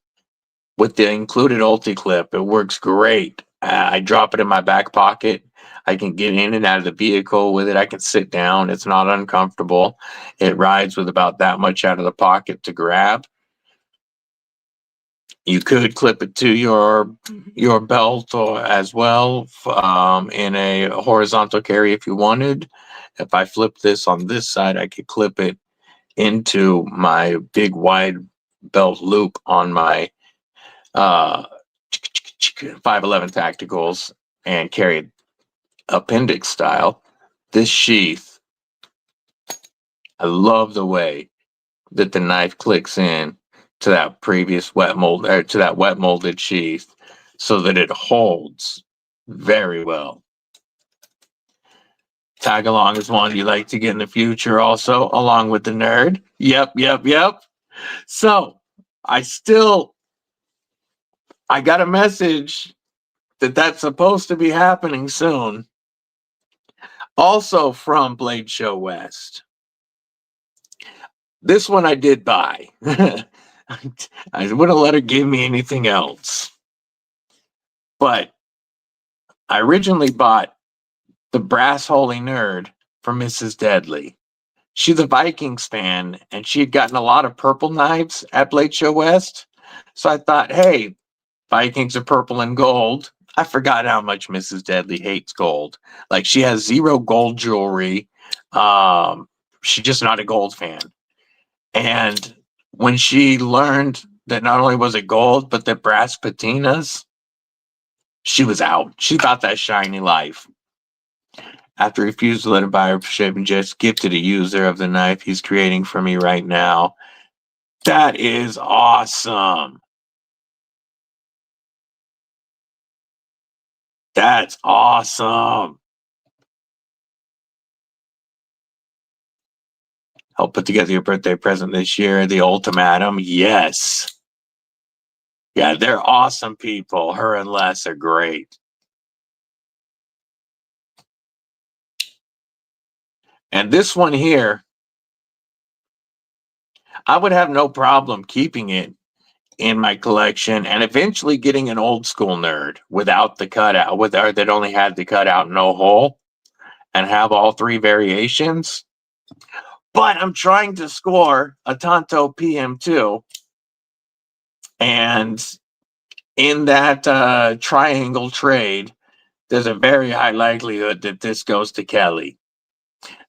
With the included ulti clip, it works great. I drop it in my back pocket. I can get in and out of the vehicle with it. I can sit down. It's not uncomfortable. It rides with about that much out of the pocket to grab. You could clip it to your belt or as well in a horizontal carry if you wanted. If I flip this on this side, I could clip it into my big wide belt loop on my 511 Tacticals and carry it appendix style. This sheath, I love the way that the knife clicks in to that previous wet mold, or to that wet molded sheath, so that it holds very well. Tag along is one you like to get in the future also, along with the nerd. Yep. So I got a message that that's supposed to be happening soon. Also from Blade Show West. This one I did buy. I wouldn't let her give me anything else. But I originally bought the Brass Holy Nerd from Mrs. Deadly. She's a Vikings fan, and she had gotten a lot of purple knives at Blade Show West. So I thought, hey, Vikings are purple and gold. I forgot how much Mrs. Deadly hates gold. Like, she has zero gold jewelry. She's just not a gold fan. And when she learned that not only was it gold, but that brass patinas, she was out. She got that shiny life. After refused to let him buy her ship and just gifted a user of the knife he's creating for me right now. That is awesome. That's awesome. Help put together your birthday present this year. The ultimatum. Yes. Yeah, they're awesome people. Her and Les are great. And this one here, I would have no problem keeping it in my collection and eventually getting an old school nerd without the cutout, that only had the cutout, no hole, and have all three variations. But I'm trying to score a Tonto PM2, and in that triangle trade, there's a very high likelihood that this goes to Kelly.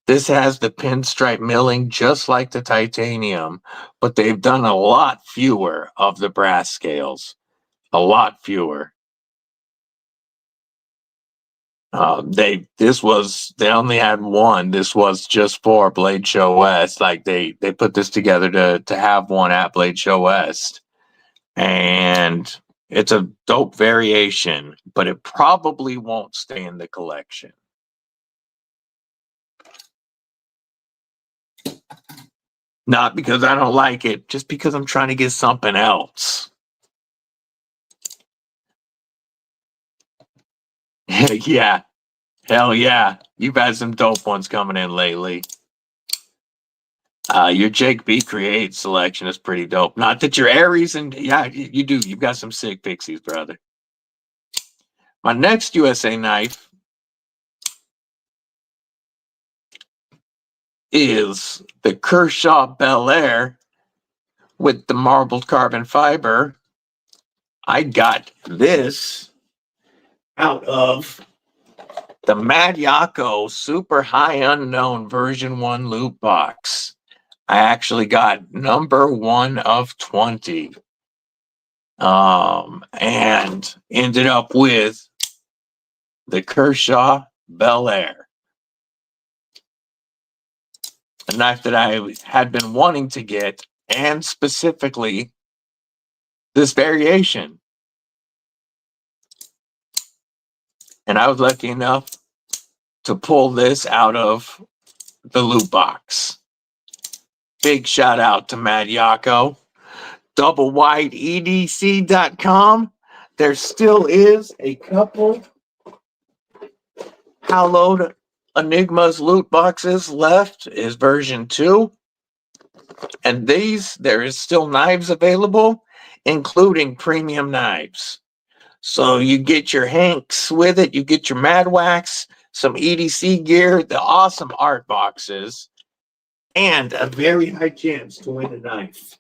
This has the pinstripe milling just like the titanium, but they've done a lot fewer of the brass scales. A lot fewer. They only had one. This was just for Blade Show West. Like they put this together to have one at Blade Show West. And it's a dope variation, but it probably won't stay in the collection. Not because I don't like it, just because I'm trying to get something else. Yeah. Hell yeah. You've had some dope ones coming in lately. Your Jake B Create selection is pretty dope. Not that your Aries and yeah, you do. You've got some sick pixies, brother. My next USA knife is the Kershaw Bel Air with the marbled carbon fiber. I got this out of the Mad Yako Super High Unknown version 1 loot box. I actually got number 1 of 20. And ended up with the Kershaw Bel Air, a knife that I had been wanting to get, and specifically this variation. And I was lucky enough to pull this out of the loot box. Big shout out to Mad Yako. Double wide EDC.com. There still is a couple hallowed Enigma's loot boxes left, is version 2. And there is still knives available, including premium knives. So you get your Hanks with it, you get your Mad Wax, some EDC gear, the awesome art boxes, and a very high chance to win a knife.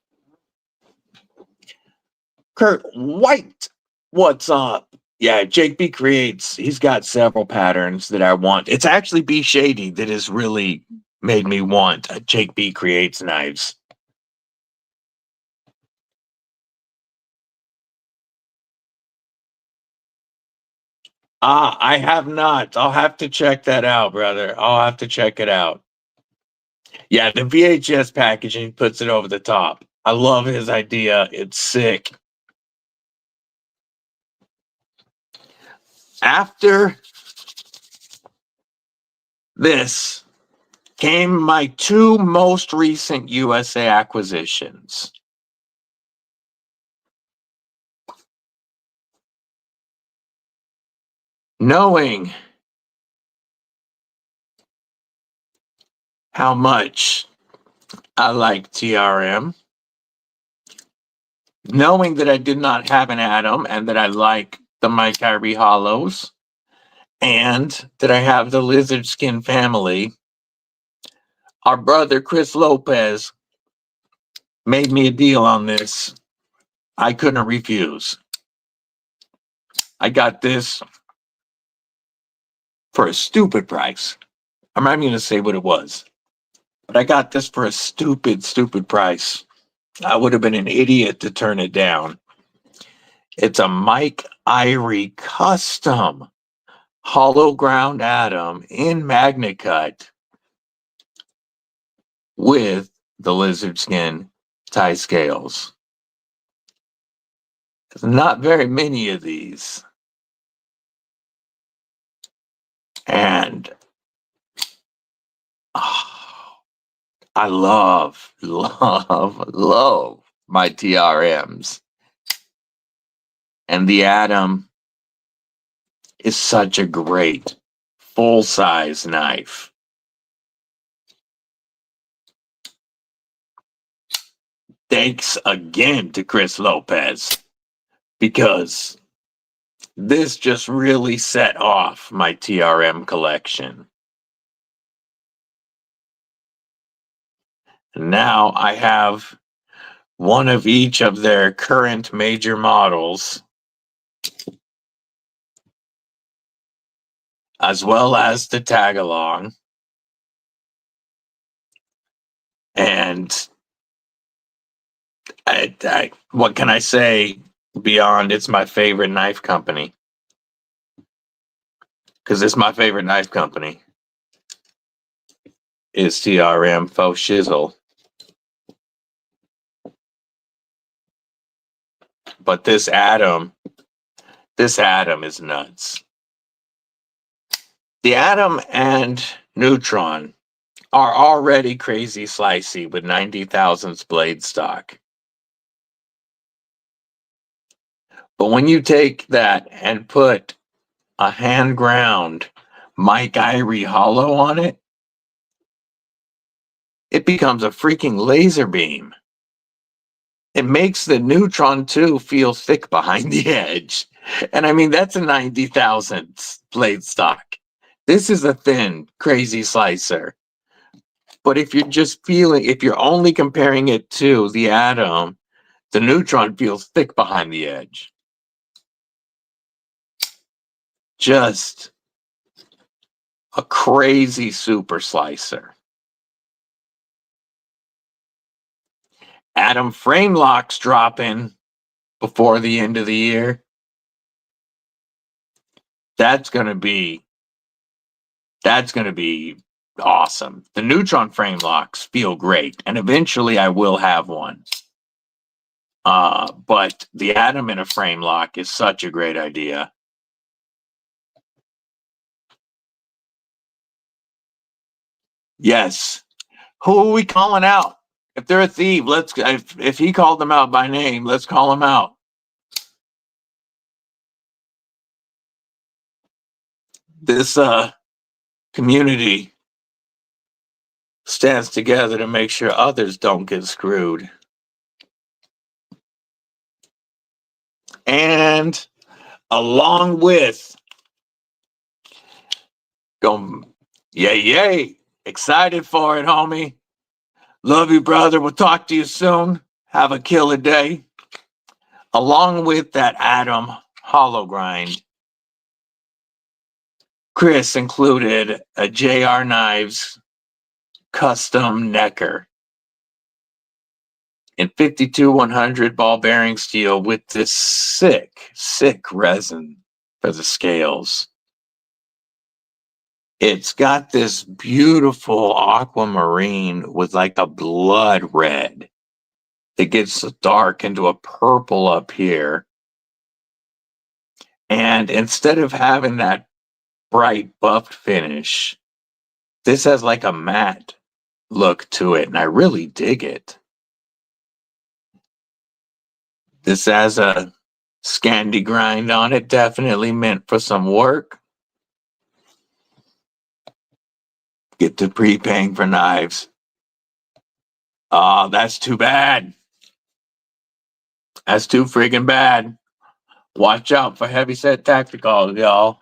Kurt White, what's up? Yeah, Jake B Creates. He's got several patterns that I want. It's actually B Shady that has really made me want a Jake B Creates knives. I have not. I'll have to check that out, brother. I'll have to check it out. Yeah, the VHS packaging puts it over the top. I love his idea. It's sick. After this came my 2 most recent USA acquisitions. Knowing how much I like TRM, knowing that I did not have an Atom and that I like the Mike Irie Hollows, and that I have the Lizard Skin family, our brother Chris Lopez made me a deal on this I couldn't refuse. I got this for a stupid price. I'm not even going to say what it was, but I got this for a stupid, stupid price. I would have been an idiot to turn it down. It's a Mike Irie custom hollow ground Atom in Magna Cut with the Lizard Skin tie scales. There's not very many of these. And I love my TRMs. And the Atom is such a great full-size knife. Thanks again to Chris Lopez, because this just really set off my TRM collection. Now I have one of each of their current major models, as well as the tag along. And what can I say beyond it's my favorite knife company? Because it's my favorite knife company is TRM Faux Shizzle. But this Atom is nuts. The Atom and Neutron are already crazy slicey with 90 thousandths blade stock. But when you take that and put a hand ground Mike Irie hollow on it, it becomes a freaking laser beam. It makes the neutron too feel thick behind the edge. And I mean, that's a 90,000 blade stock. This is a thin, crazy slicer. But if you're only comparing it to the atom, the neutron feels thick behind the edge. Just a crazy super slicer. Atom frame locks dropping before the end of the year. That's gonna be awesome. The neutron frame locks feel great, and eventually I will have one. But the atom in a frame lock is such a great idea. Yes. Who are we calling out? If they're a thief, if he called them out by name, let's call them out. This community stands together to make sure others don't get screwed. And along with yay, excited for it, homie. Love you, brother. We'll talk to you soon. Have a killer day. Along with that atom hollow grind, Chris included a JR Knives custom necker in 52-100 ball bearing steel with this sick resin for the scales. It's got this beautiful aquamarine with like a blood red. It gets dark into a purple up here. And instead of having that bright buffed finish, this has like a matte look to it, and I really dig it. This has a Scandi grind on it, definitely meant for some work. Get to prepaying for knives. Oh, that's too bad. That's too friggin' bad. Watch out for heavy-set tacticals, y'all.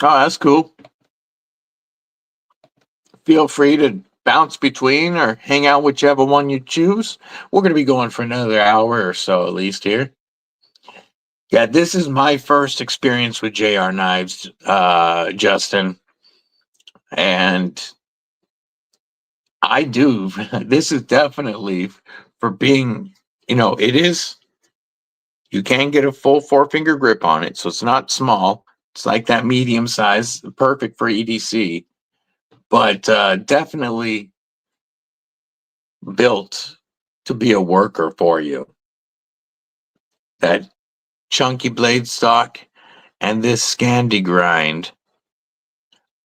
Oh, that's cool. Feel free to bounce between or hang out whichever one you choose. We're going to be going for another hour or so at least here. Yeah, this is my first experience with JR Knives, Justin. And I do. This is definitely for being, it is, you can get a full 4-finger grip on it. So it's not small. It's like that medium size, perfect for EDC. But definitely built to be a worker for you. That chunky blade stock and this Scandi grind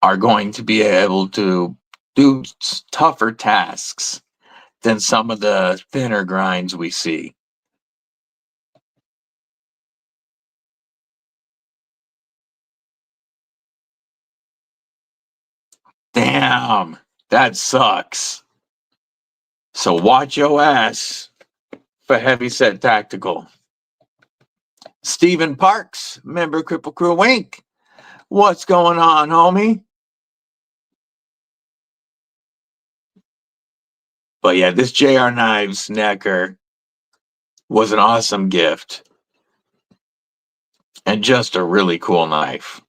are going to be able to do tougher tasks than some of the thinner grinds we see. Damn, that sucks. So watch your ass for heavy set tactical. Stephen Parks, member Kripple Krew Inc. What's going on, homie? But yeah, this JR Knives necker was an awesome gift. And just a really cool knife.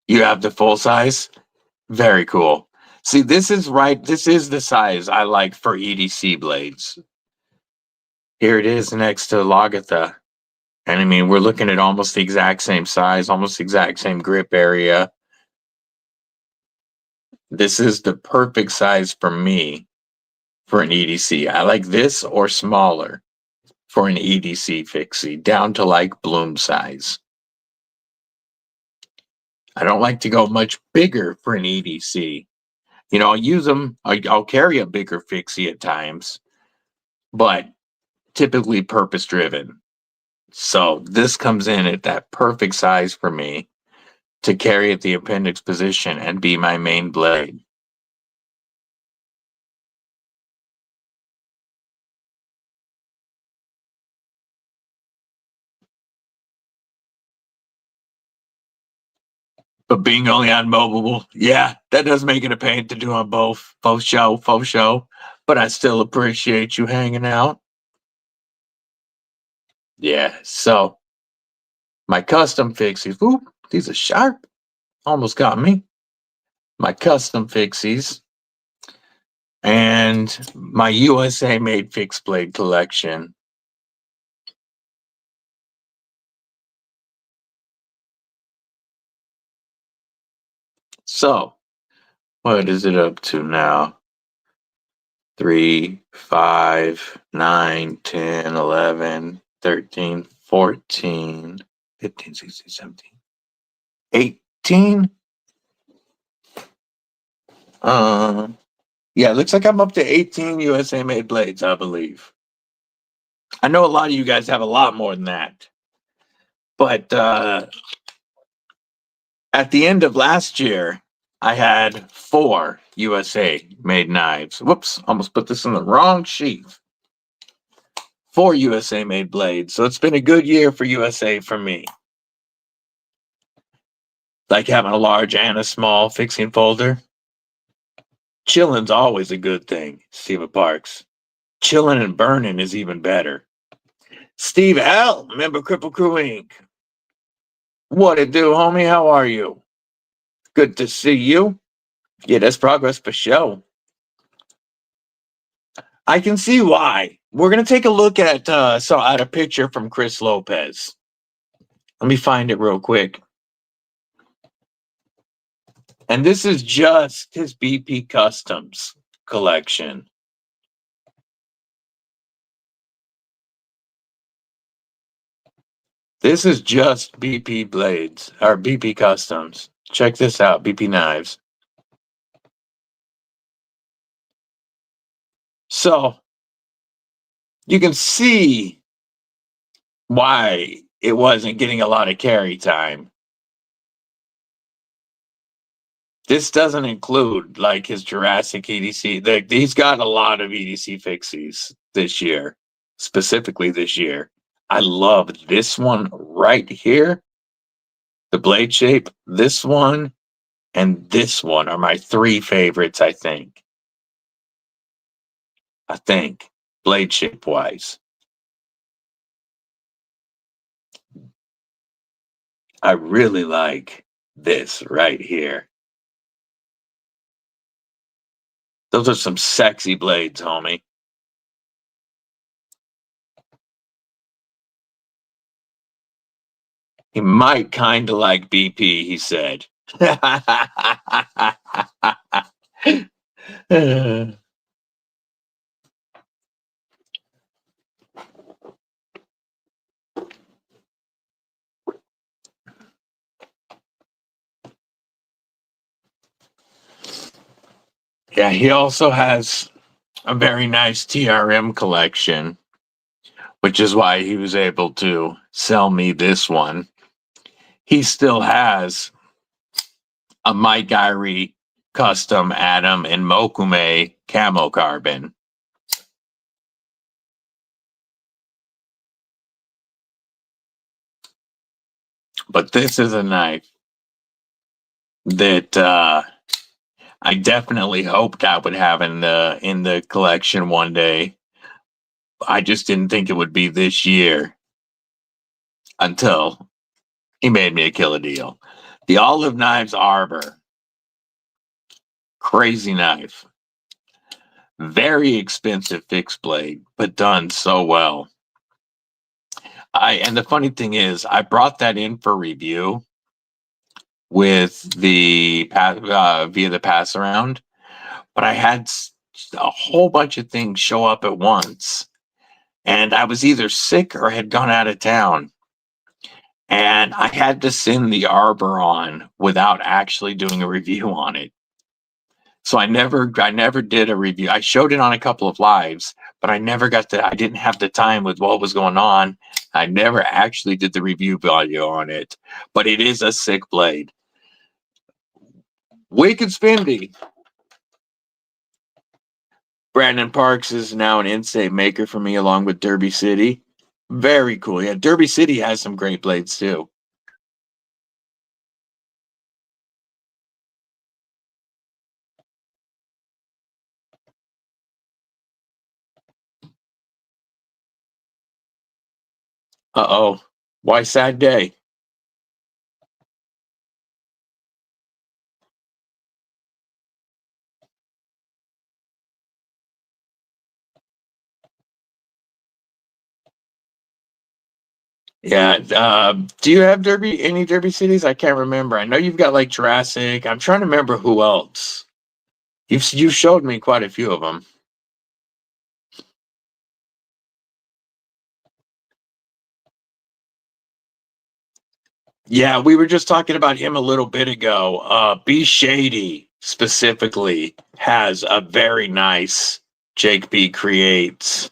You have the full size? Very cool. See, this is the size I like for EDC blades. Here it is next to Lagatha. And I mean, we're looking at almost the exact same size, almost the exact same grip area. This is the perfect size for me for an EDC. I like this or smaller for an EDC fixie, down to like bloom size. I don't like to go much bigger for an EDC. I'll use them. I'll carry a bigger fixie at times, but typically purpose driven. So this comes in at that perfect size for me to carry at the appendix position and be my main blade. But being only on mobile, yeah, that does make it a pain to do on both show. But I still appreciate you hanging out. Yeah, so my custom fixies, whoop, these are sharp. Almost got me. My custom fixies and my USA made fixed blade collection. So, what is it up to now? 3, 5, 9, 10, 11, 13, 14, 15, 16, 17, 18. Yeah, it looks like I'm up to 18 USA made blades, I believe. I know a lot of you guys have a lot more than that. But at the end of last year, I had 4 USA made knives. Whoops, almost put this in the wrong sheath. 4 USA made blades. So it's been a good year for USA for me. Like having a large and a small fixing folder. Chilling's always a good thing, Steve Parks. Chilling and burning is even better. Steve L., member Kripple Krew Inc. What it do, homie? How are you? Good to see you. Yeah, that's progress for show. I can see why. We're gonna take a look at at a picture from Chris Lopez. Let me find it real quick. And this is just his BP Customs collection. This is just BP blades or BP Customs. Check this out, BP knives. So you can see why it wasn't getting a lot of carry time. This doesn't include like his Jurassic EDC. He's got a lot of EDC fixies this year, specifically this year. I love this one right here. The blade shape, this one, and this one are my 3 favorites, I think. Blade shape wise. I really like this right here. Those are some sexy blades, homie. He might kind of like BP, he said. Yeah, he also has a very nice TRM collection, which is why he was able to sell me this one. He still has a Mike Irie custom Adam and Mokume camo carbon. But this is a knife that I definitely hoped I would have in the collection one day. I just didn't think it would be this year until he made me a killer deal. The Olive Knives Arbor. Crazy knife. Very expensive fixed blade, but done so well. And the funny thing is, I brought that in for review with the via the pass around, but I had a whole bunch of things show up at once, and I was either sick or had gone out of town, and I had to send the Arbor on without actually doing a review on it. So I never did a review. I showed it on a couple of lives, but I never got I didn't have the time with what was going on. I never actually did the review video on it, but it is a sick blade. Wicked Spindy. Brandon Parks is now an in-state maker for me along with Derby City. Very cool. Yeah, Derby City has some great blades too. Uh-oh. Why sad day? Yeah. Do you have any Derby Cities? I can't remember. I know you've got like Jurassic. I'm trying to remember who else. You showed me quite a few of them. Yeah, we were just talking about him a little bit ago. B Shady specifically has a very nice Jake B creates.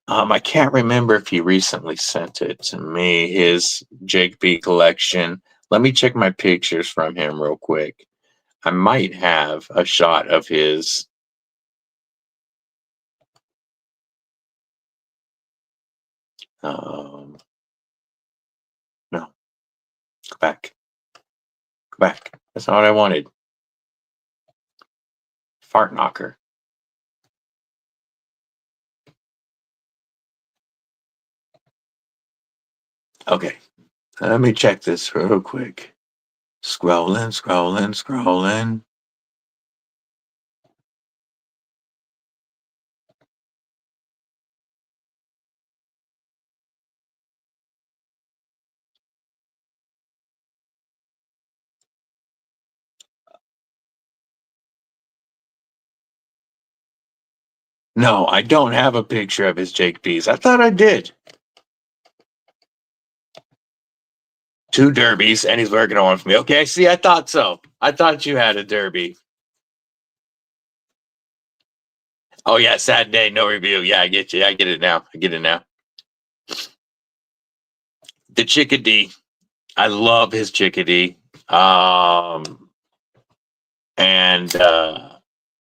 I can't remember if he recently sent it to me, his Jake B collection. Let me check my pictures from him real quick. I might have a shot of his. No, go back. Go back. That's not what I wanted. Fart knocker. Okay, let me check this real quick. Scrolling, scrolling, scrolling. No, I don't have a picture of his Jake B's. I thought I did. 2 derbies, and he's working on one for me. Okay, see, I thought so. I thought you had a derby. Oh yeah, sad day, no review. Yeah, I get you. I get it now. I get it now. The Chickadee. I love his Chickadee. And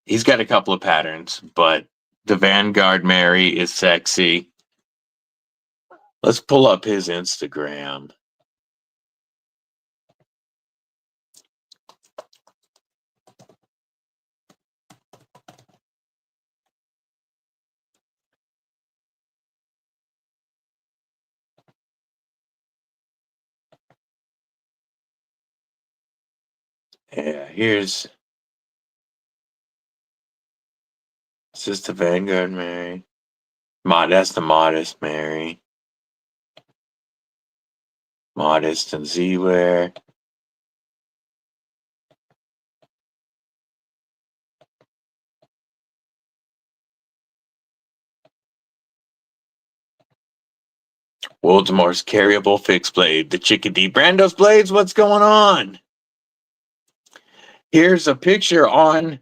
he's got a couple of patterns, but the Vanguard Mary is sexy. Let's pull up his Instagram. Yeah, here's. Is this the Vanguard Mary? That's the Modest Mary. Modest and Z-Wear. Wildemore's carryable fixed blade. The Chickadee. Brando's blades, what's going on? Here's a picture on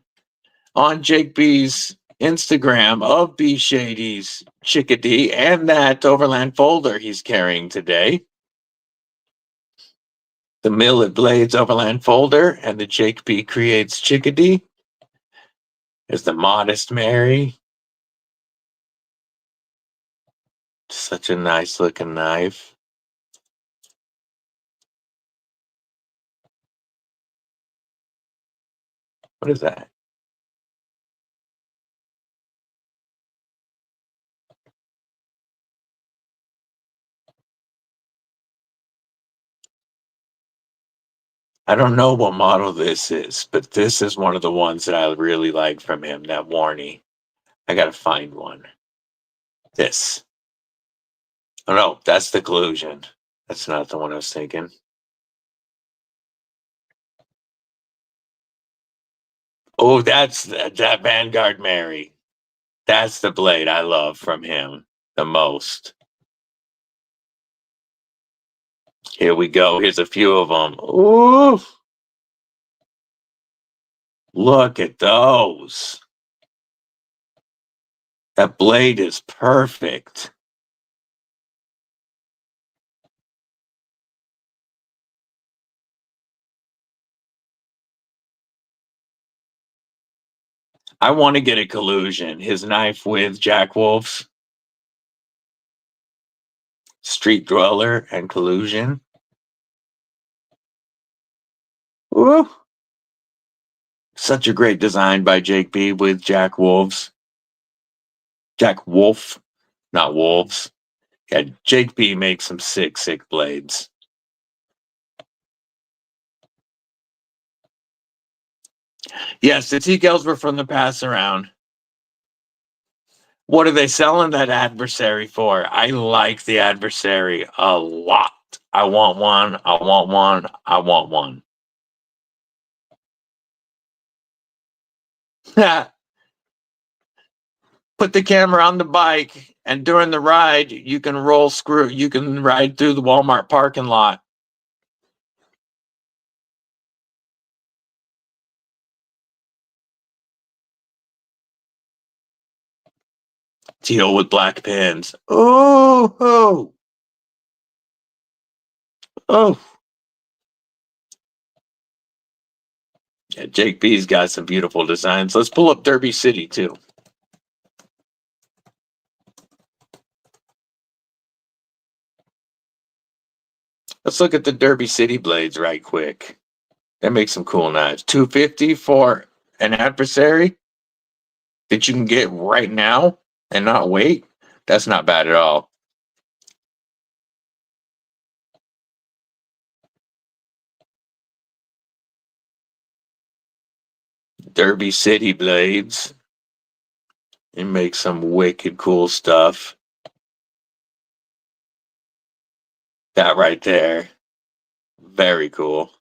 Jake B's Instagram of B Shady's Chickadee and that Overland folder he's carrying today. The Millet Blades Overland folder and the Jake B Creates Chickadee. There's the Modest Mary. Such a nice looking knife. What is that? I don't know what model this is, but this is one of the ones that I really like from him, that Warney. I gotta find one. This. Oh no, that's the Collusion. That's not the one I was thinking. Oh, that's that Vanguard Mary. That's the blade I love from him the most. Here we go. Here's a few of them. Ooh. Look at those. That blade is perfect. I want to get a collusion. His knife with Jack Wolf's Street Dweller and collusion. Woo! Such a great design by Jake B with Jack Wolf's. Jack Wolf, not Wolves. Yeah, Jake B makes some sick blades. Yes, the decals were from the pass around. What are they selling that adversary for? I like the adversary a lot. I want one. I want one. I want one. Put the camera on the bike, and during the ride, you can roll screw. You can ride through the Walmart parking lot. Teal with black pins. Oh, oh, oh. Yeah, Jake B's got some beautiful designs. Let's pull up Derby City too. Let's look at the Derby City blades right quick. That makes some cool knives. $250 for an adversary that you can get right now and not wait. That's not bad at all. Derby City blades. It makes some wicked cool stuff. That right there. Very cool.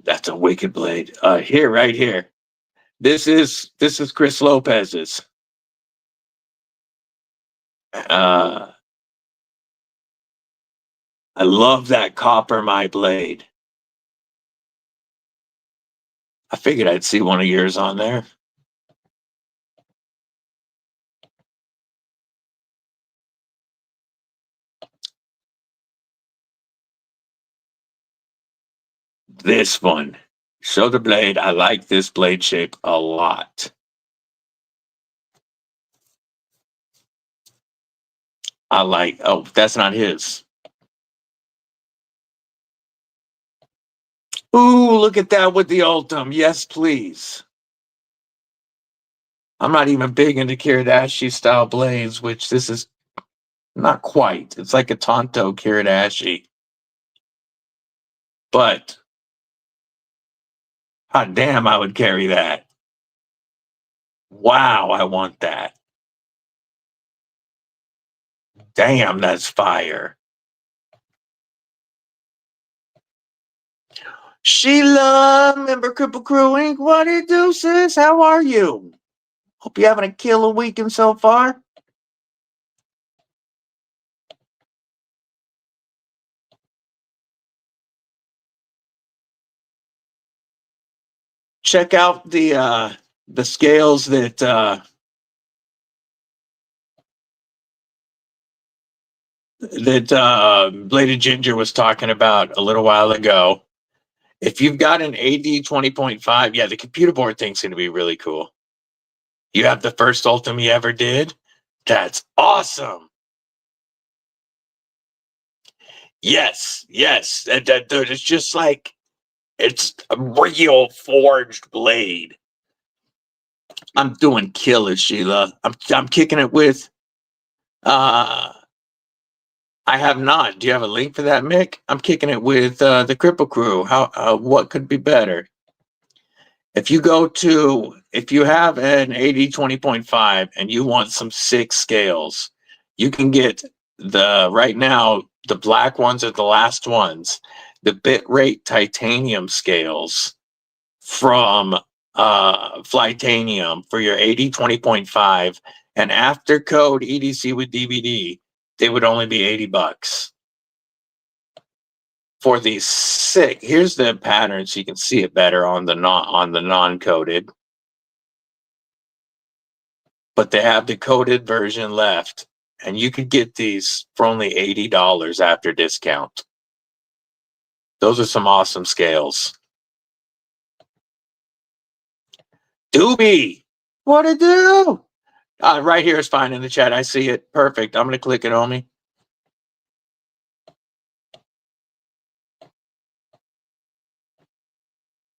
That's a wicked blade. Here, right here. This is Chris Lopez's. I love that copper my blade. I figured I'd see one of yours on there. This one. Show the blade. I like this blade shape a lot. Oh, that's not his. Ooh, look at that with the Ultim. Yes, please. I'm not even big into Kiradashi style blades, which this is not quite. It's like a Tonto Kiradashi. But, hot damn, I would carry that. Wow, I want that. Damn, that's fire. Sheila, member Kripple Krew Inc. What do you do, sis? How are you? Hope you're having a killer weekend so far. Check out the scales that Bladed Ginger was talking about a little while ago. If you've got an AD 20.5, yeah, the computer board thing's going to be really cool. You have the first Ultim you ever did? That's awesome. Yes. It's just like, it's a real forged blade. I'm doing killer, Sheila. I'm kicking it with, I have not. Do you have a link for that, Mick? I'm kicking it with the Kripple Krew. How? What could be better? If you have an AD 20.5 and you want some 6 scales, you can get right now, the black ones are the last ones, the bitrate titanium scales from Flytanium for your AD 20.5, and after code EDC with DBD, they would only be $80. for these sick, here's the pattern so you can see it better on the non-coated. But they have the coated version left, and you could get these for only $80 after discount. Those are some awesome scales. Doobie, what to do? Right here is fine in the chat. I see it. Perfect. I'm going to click it on me.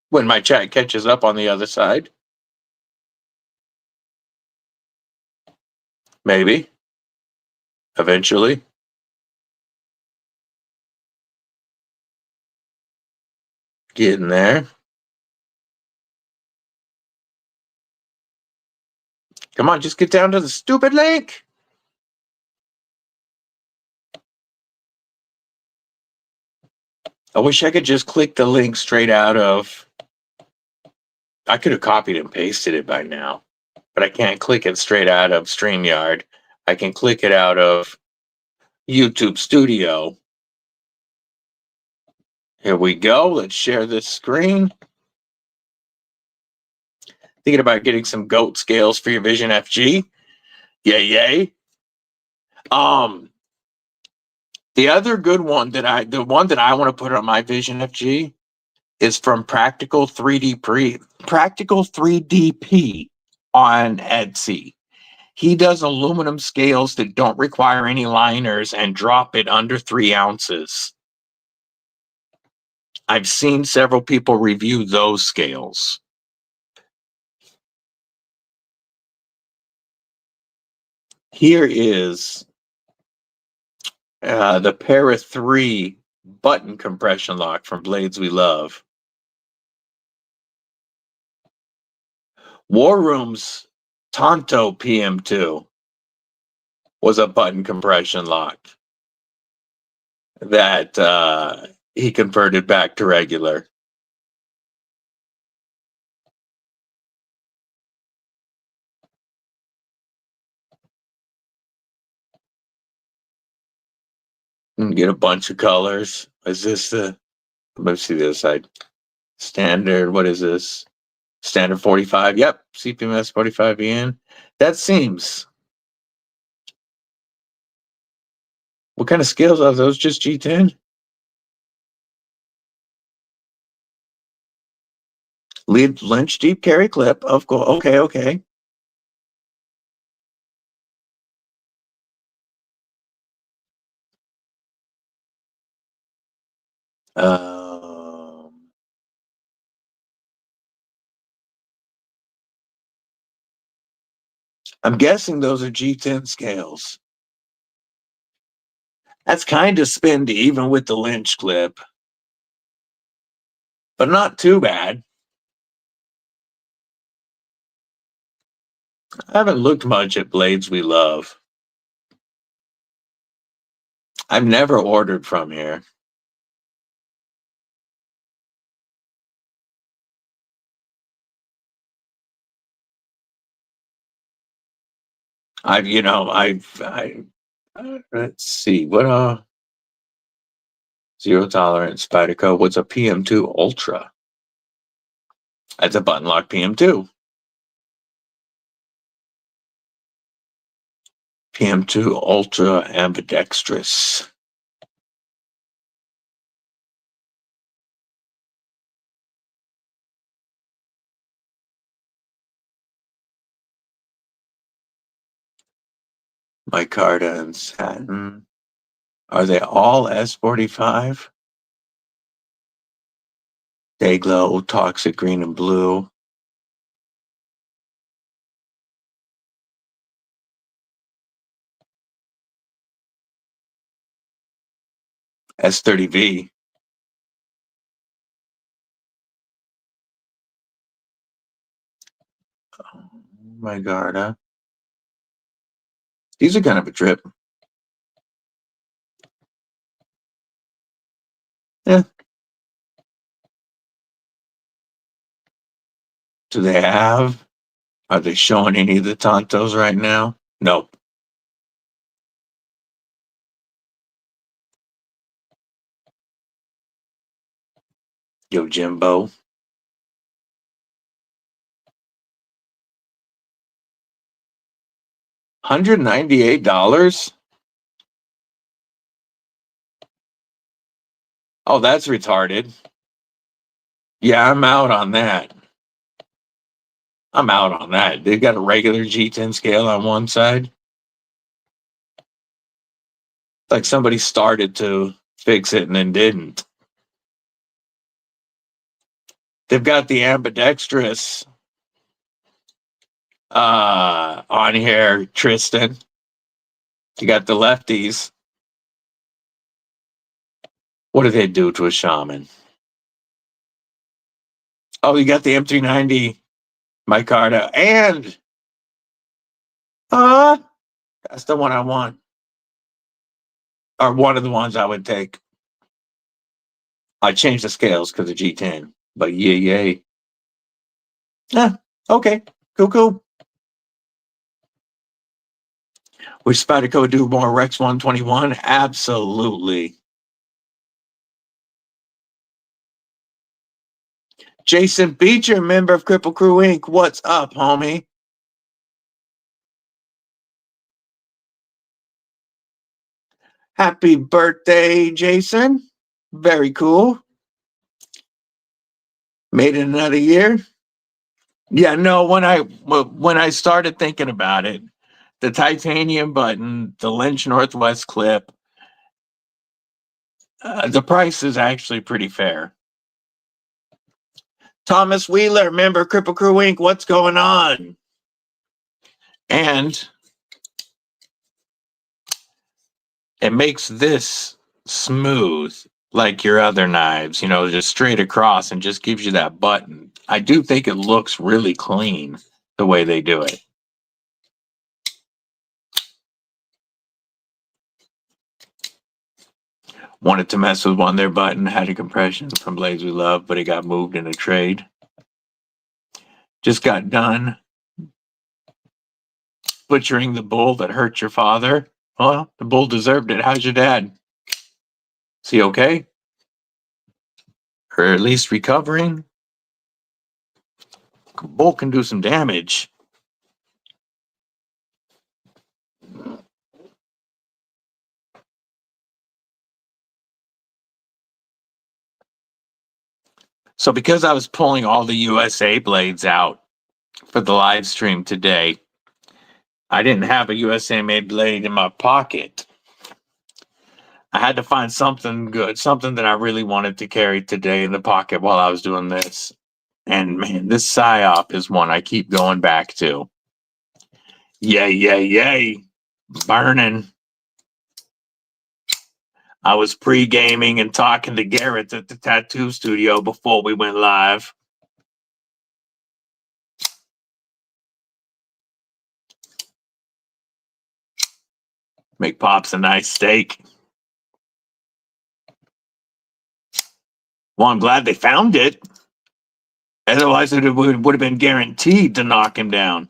When my chat catches up on the other side. Maybe. Eventually. Getting there. Come on, just get down to the stupid link. I wish I could just click the link straight out of... I could have copied and pasted it by now, but I can't click it straight out of StreamYard. I can click it out of YouTube Studio. Here we go. Let's share this screen. Thinking about getting some goat scales for your Vision FG. Yay, yay. The other good one the one that I want to put on my Vision FG is from Practical 3DP on Etsy. He does aluminum scales that don't require any liners and drop it under 3 ounces. I've seen several people review those scales. Here is the Para 3 button compression lock from Blades We Love. War Room's Tonto PM2 was a button compression lock that he converted back to regular. Get a bunch of colors. Is this the... Let's see the other side. Standard, what is this? Standard 45. Yep, CPMS 45EN. That seems... What kind of scales are those? Just G10? Lead Lynch deep carry clip. Of course. Okay, okay. I'm guessing those are G10 scales. That's kind of spendy, even with the Lynch clip. But not too bad. I haven't looked much at Blades We Love. I've never ordered from here. Let's see, what zero tolerance Spyderco. What's a PM2 Ultra? That's a button lock PM2. PM2 Ultra ambidextrous. Micarta and satin. Are they all S45? Dayglow, Toxic Green and Blue. S30V. Micarta. These are kind of a trip. Yeah. Do they have? Are they showing any of the Tontos right now? Nope. Yo, Jimbo. $198? Oh, that's retarded. Yeah, I'm out on that. I'm out on that. They've got a regular G10 scale on one side. Like somebody started to fix it and then didn't. They've got the ambidextrous on here, Tristan. You got the lefties. What do they do to a shaman? Oh, you got the M390 micarta, and that's the one I want. Or one of the ones I would take. I changed the scales because of G10, but yay. Yeah, okay, cool. Would Spyderco do more Rex 121? Absolutely. Jason Beecher, member of Kripple Krew Inc. What's up, homie? Happy birthday, Jason. Very cool. Made it another year. Yeah, no, when I started thinking about it, the titanium button, the Lynch Northwest clip, the price is actually pretty fair. Thomas Wheeler, member Kripple Krew Inc. What's going on? And it makes this smooth like your other knives, just straight across, and just gives you that button. I do think it looks really clean the way they do it. Wanted to mess with one their button, had a compression from Blades We Love, but it got moved in a trade. Just got done butchering the bull that hurt your father. Well, the bull deserved it. How's your dad? Is he okay? Or at least recovering? Bull can do some damage. So because I was pulling all the USA blades out for the live stream today, I didn't have a USA made blade in my pocket. I had to find something good, something that I really wanted to carry today in the pocket while I was doing this. And man, this PSYOP is one I keep going back to. Yay. Burning. I was pre-gaming and talking to Garrett at the tattoo studio before we went live. Make Pops a nice steak. Well, I'm glad they found it. Otherwise, it would have been guaranteed to knock him down.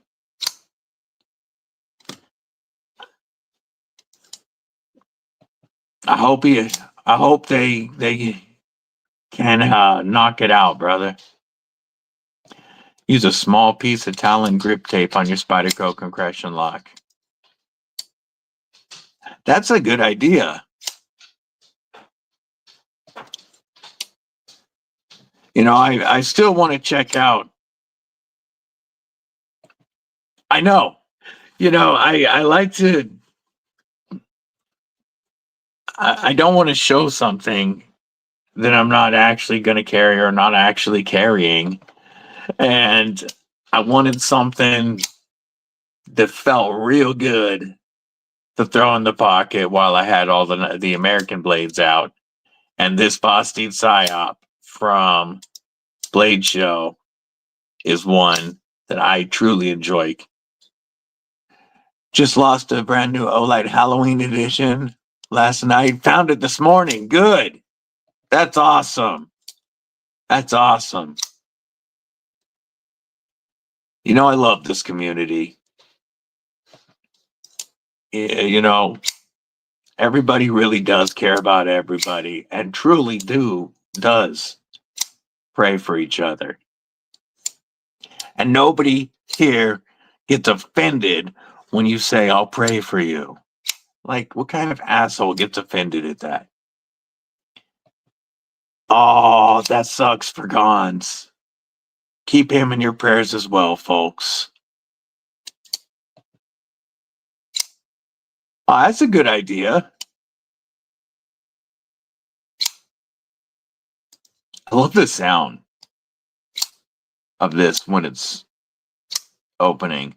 I hope they can knock it out, brother. Use a small piece of Talon grip tape on your Spyderco compression lock. That's a good idea. I still want to check out. I know. I like to. I don't want to show something that I'm not actually going to carry or not actually carrying. And I wanted something that felt real good to throw in the pocket while I had all the American blades out. And this Boston PSYOP from Blade Show is one that I truly enjoy. Just lost a brand new Olight Halloween edition last night. Found it this morning. Good. That's awesome. I love this community. Everybody really does care about everybody, and truly does. pray for each other. And nobody here gets offended when you say, I'll pray for you. Like, what kind of asshole gets offended at that? Oh, that sucks for Gons. Keep him in your prayers as well, folks. Oh, that's a good idea. I love the sound of this when it's opening.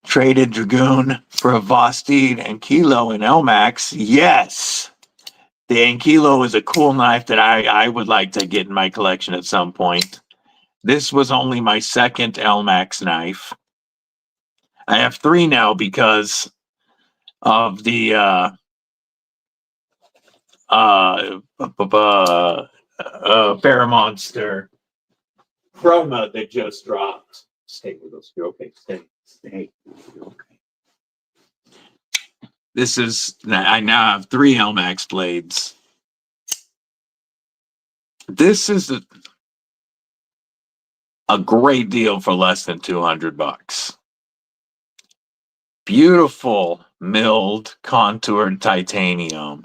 Traded Dragoon for a Vosteed and Kilo in LMAX. Yes. The Ankilo is a cool knife that I would like to get in my collection at some point. This was only my second LMAX knife. I have 3 now because of the Paramonster chroma that just dropped. Stay with us. You're okay. Stay. You're okay. This is, I now have 3 LMAX blades. This is a great deal for less than $200. Beautiful milled contoured titanium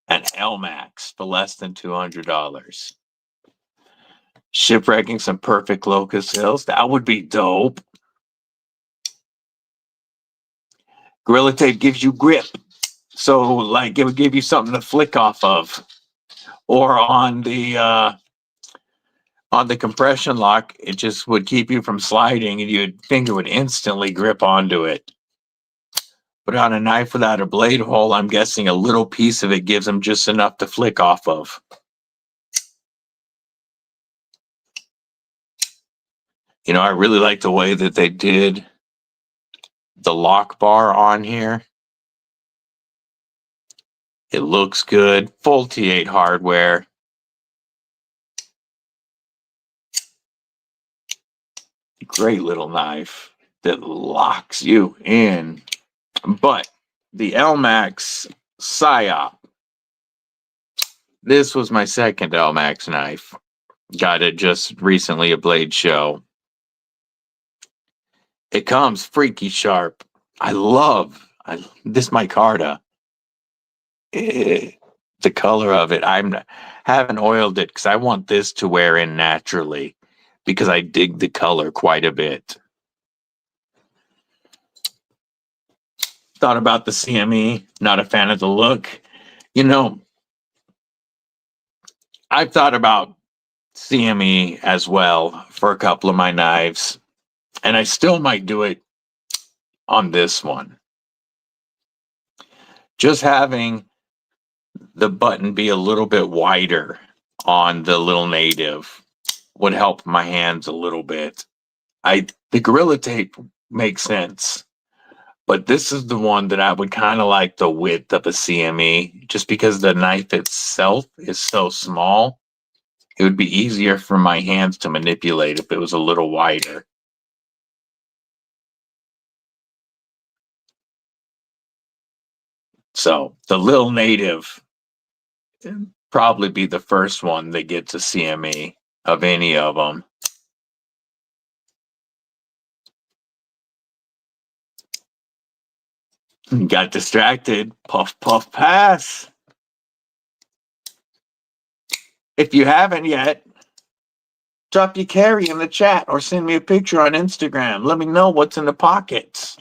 and LMAX for less than $200. Shipwrecking some perfect locust hills. That would be dope. Gorilla Tape gives you grip. So like it would give you something to flick off of. Or on the compression lock, it just would keep you from sliding and your finger would instantly grip onto it. But on a knife without a blade hole, I'm guessing a little piece of it gives them just enough to flick off of. You know, I really like the way that they did the lock bar on here. It looks good. Full T8 hardware. Great little knife that locks you in. But the LMAX PSYOP. This was my second LMAX knife. Got it just recently at Blade Show. It comes freaky sharp. I love this micarta. The color of it. I haven't oiled it because I want this to wear in naturally because I dig the color quite a bit. Thought about the CME. Not a fan of the look. You know, I've thought about CME as well for a couple of my knives, and I still might do it on this one. Just having the button be a little bit wider on the little native would help my hands a little bit. The Gorilla Tape makes sense, but this is the one that I would kind of like the width of a CME, just because the knife itself is so small. It would be easier for my hands to manipulate if it was a little wider. So the Lil Native probably be the first one that gets a CME of any of them. Got distracted. Puff, puff, pass. If you haven't yet, drop your carry in the chat or send me a picture on Instagram. Let me know what's in the pockets.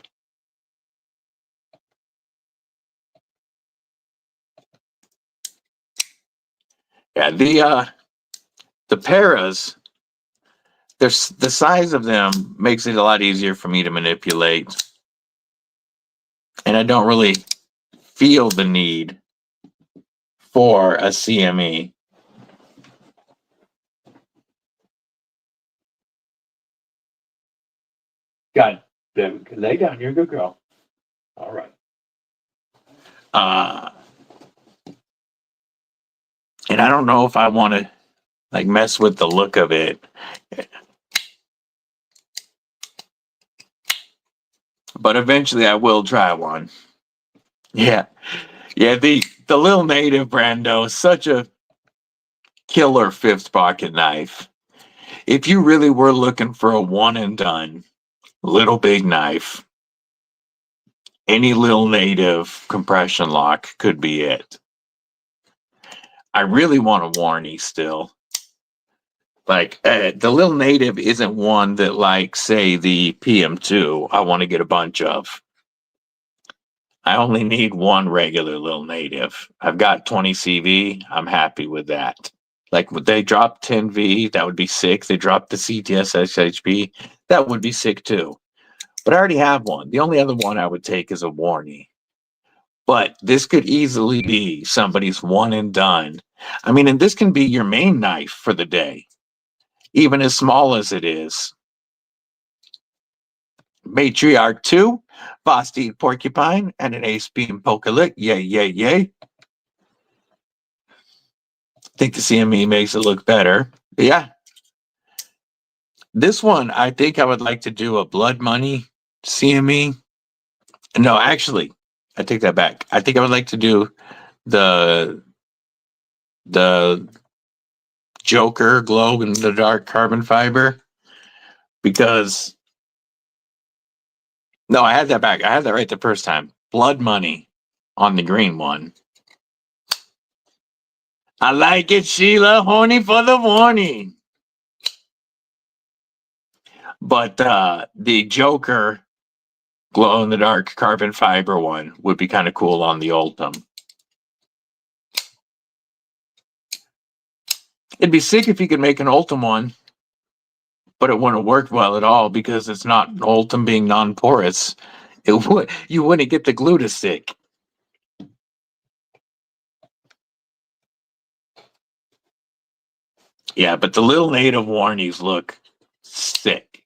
Yeah, the paras, the size of them makes it a lot easier for me to manipulate. And I don't really feel the need for a CME. God, lay down. You're a good girl. All right. And I don't know if I want to like mess with the look of it. But eventually I will try one. Yeah. Yeah, the Little Native Brando is such a killer fifth pocket knife. If you really were looking for a one and done little big knife, any Little Native compression lock could be it. I really want a Warney still. Like the Little Native isn't one that, like, say the PM2, I want to get a bunch of. I only need one regular Little Native. I've got 20 CV. I'm happy with that. Like, would they drop 10V? That would be sick. They dropped the CTS SHP. That would be sick too. But I already have one. The only other one I would take is a Warney. But this could easily be somebody's one and done. I mean, and this can be your main knife for the day, even as small as it is. Matriarch 2, Boston Porcupine, and an Ace Beam Pokelit. Yay, yay, yay. I think the CME makes it look better. But yeah. This one, I think I would like to do a Blood Money CME. No, actually, I take that back. I think I would like to do the Joker glow in the dark carbon fiber, because no, I had that back. I had that right the first time. Blood Money on the green one. I like it, Sheila. Horny for the warning. But the Joker glow in the dark carbon fiber one would be kind of cool on the Ultim. It'd be sick if you could make an Ultim one, but it wouldn't work well at all because it's not Ultim being non-porous. You wouldn't get the glue to stick. Yeah, but the Little Native Warnies look sick.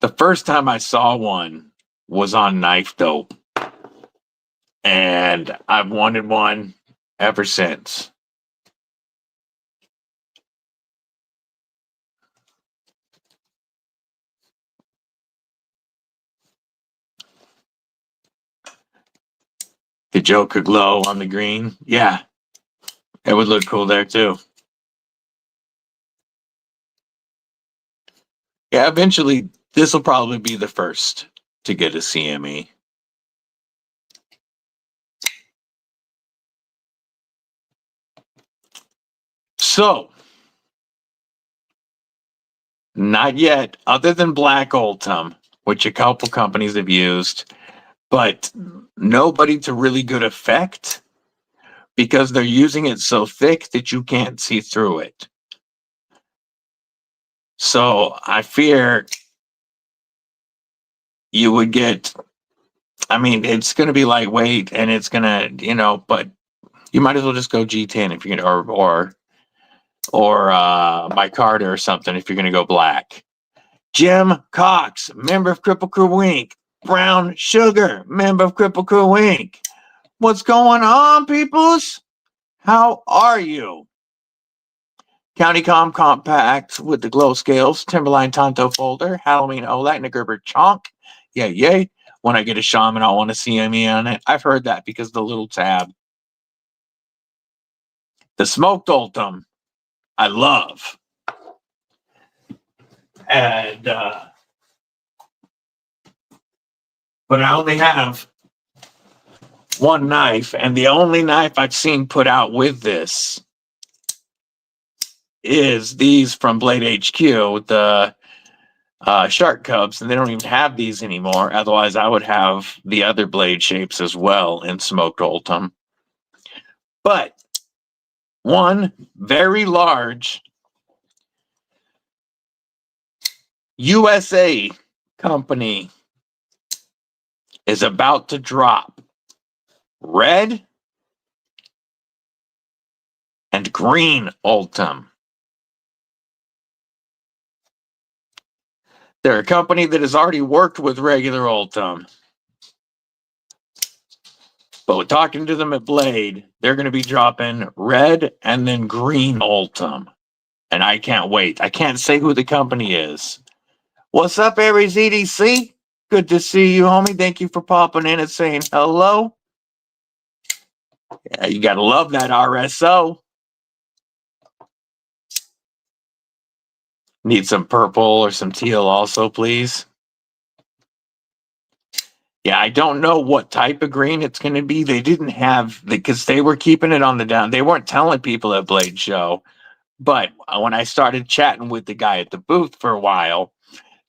The first time I saw one was on Knife Dope, and I've wanted one ever since. The Joker glow on the green. Yeah, it would look cool there too. Yeah, eventually this will probably be the first to get a CME. So, not yet, other than Black Ultim, which a couple companies have used, but nobody to really good effect because they're using it so thick that you can't see through it. So I fear you would get, I mean, it's going to be lightweight and it's going to, but you might as well just go G10 if you're going to, or Micarta or something if you're going to go black. Jim Cox, member of Kripple Krew Inc. Brown Sugar, member of Kripple Krew Inc. What's going on, peoples? How are you? County Compact with the glow scales, Timberline Tonto folder, Halloween Olac, and a Gerber Chonk. Yay, yay. When I get a Shaman, I want to CME on it. I've heard that because of the little tab. The Smoked Ultim, I love. And, but I only have one knife, and the only knife I've seen put out with this is these from Blade HQ, the Shark Cubs, and they don't even have these anymore. Otherwise, I would have the other blade shapes as well in Smoked Ultim. But one very large USA company is about to drop red and green Ultim. They're a company that has already worked with regular Ultim. But talking to them at Blade, they're going to be dropping red and then green Ultim. And I can't wait. I can't say who the company is. What's up, Aries EDC? Good to see you, homie. Thank you for popping in and saying hello. Yeah, you gotta love that RSO. Need some purple or some teal also, please. Yeah, I don't know what type of green it's going to be. They didn't have, because they were keeping it on the down. They weren't telling people at Blade Show. But when I started chatting with the guy at the booth for a while,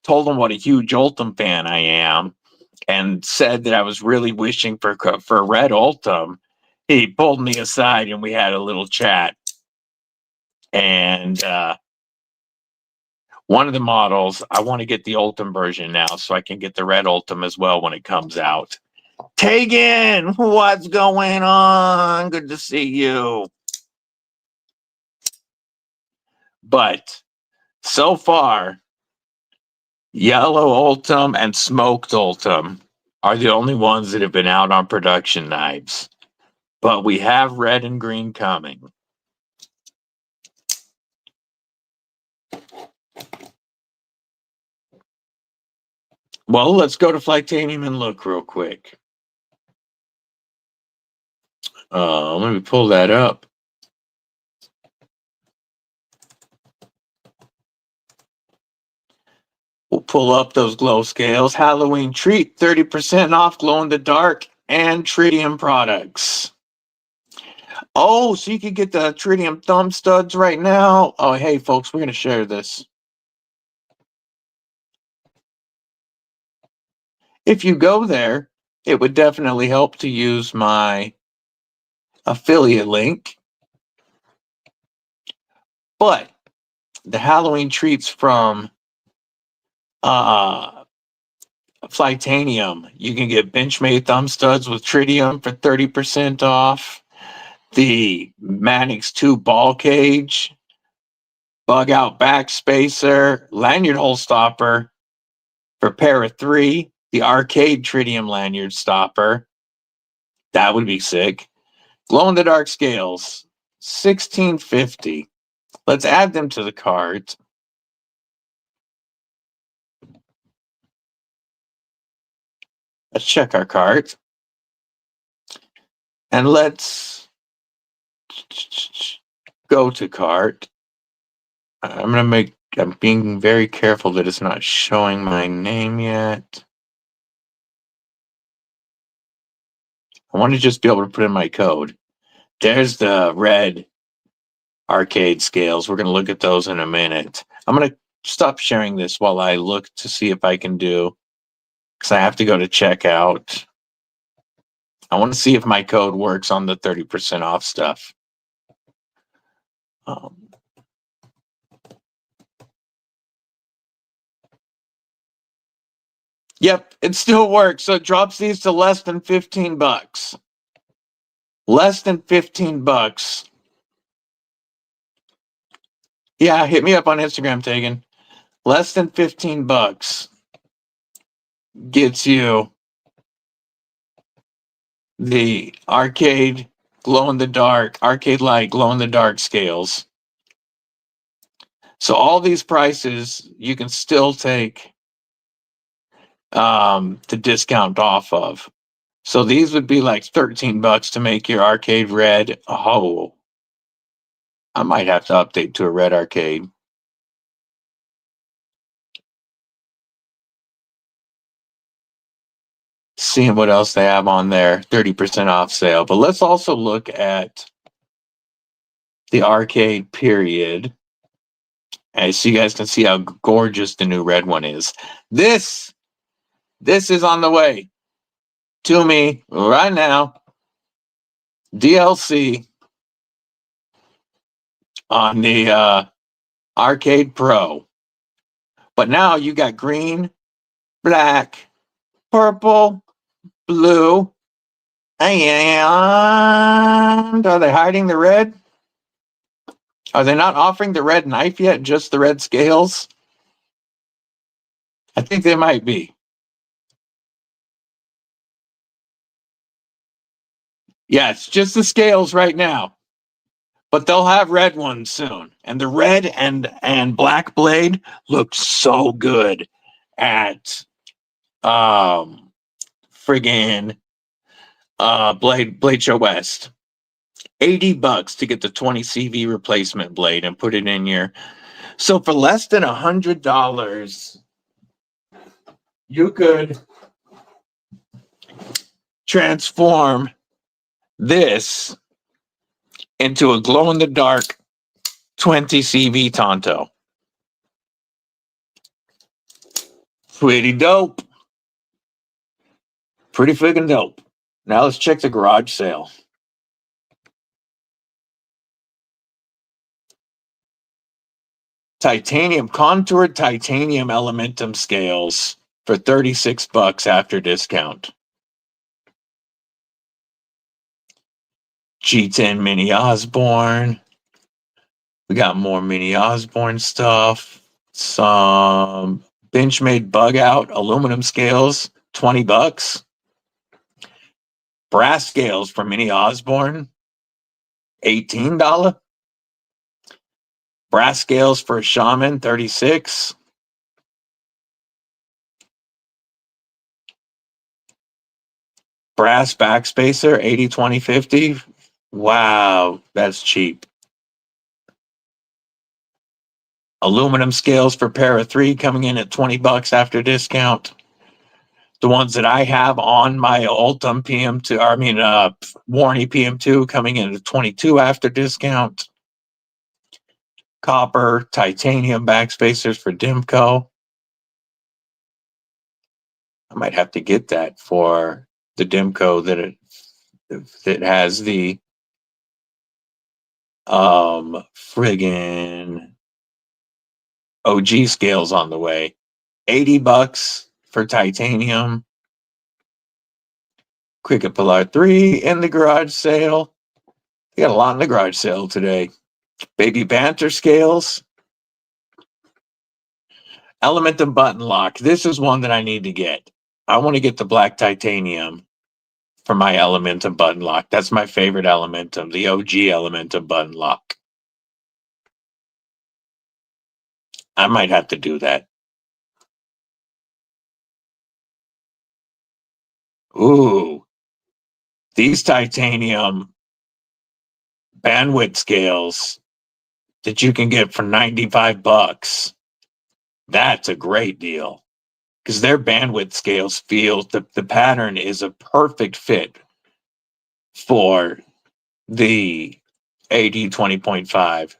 told him what a huge Ultim fan I am, and said that I was really wishing for red Ultim. He pulled me aside and we had a little chat. And one of the models, I want to get the Ultim version now so I can get the red Ultim as well when it comes out. Tegan, what's going on? Good to see you. But so far, yellow Ultim and smoked Ultim are the only ones that have been out on production knives. But we have red and green coming. Well, let's go to Flightanium and look real quick. Let me pull that up. We'll pull up those glow scales. Halloween treat, 30% off glow in the dark and tritium products. Oh, so you can get the tritium thumb studs right now. Oh, hey, folks, we're going to share this. If you go there, it would definitely help to use my affiliate link. But the Halloween treats from Flightanium, you can get Benchmade thumb studs with tritium for 30% off. The Mannix 2 ball cage, bug out back spacer, lanyard hole stopper for pair of 3. The arcade tritium lanyard stopper. That would be sick. Glow in the dark scales, $16.50. Let's add them to the cart. Let's check our cart. And let's go to cart. I'm being very careful that it's not showing my name yet. I want to just be able to put in my code. There's the red arcade scales. We're going to look at those in a minute. I'm going to stop sharing this while I look to see if I can do, because I have to go to checkout. I want to see if my code works on the 30% off stuff. Yep, it still works. So it drops these to less than $15. Less than $15. Yeah, hit me up on Instagram, Tegan. Less than $15 gets you the arcade glow in the dark, arcade light glow in the dark scales. So all these prices you can still take the discount off of. So these would be like $13 to make your arcade red. Oh, I might have to update to a red arcade. Seeing what else they have on there, 30% off sale. But let's also look at the arcade period. And so you guys can see how gorgeous the new red one is. This is on the way to me right now. DLC on the Arcade Pro. But now you got green, black, purple, blue, and are they hiding the red? Are they not offering the red knife yet? Just the red scales? I think they might be. Yeah, it's just the scales right now. But they'll have red ones soon. And the red and black blade look so good at friggin' Blade Show West. $80 to get the 20 CV replacement blade and put it in your. So for less than $100, you could transform this into a glow-in-the-dark 20 CV Tonto. Pretty dope. Pretty freaking dope. Now let's check the garage sale. Titanium, contoured titanium elementum scales for $36 after discount. G10 Mini Osborne. We got more Mini Osborne stuff. Some Benchmade Bug Out aluminum scales, $20. Brass scales for Mini Osborne, $18. Brass scales for Shaman, $36. Brass backspacer, 80, 20, 50. Wow, that's cheap. Aluminum scales for Para 3 coming in at $20 after discount. The ones that I have on my Ultim PM2, Warney PM2 coming in at $22 after discount. Copper, titanium backspacers for Dimco. I might have to get that for the Dimco that has the friggin' OG scales on the way. $80 for titanium. Cricket Pilar 3 in the garage sale. We got a lot in the garage sale today. Baby Banter scales. Elementum button lock. This is one that I need to get. I want to get the black titanium for my Elementum button lock. That's my favorite Elementum, the OG Elementum button lock. I might have to do that. Ooh. These titanium bandwidth scales that you can get for $95. That's a great deal. Because their bandwidth scales the pattern is a perfect fit for the AD 20.5.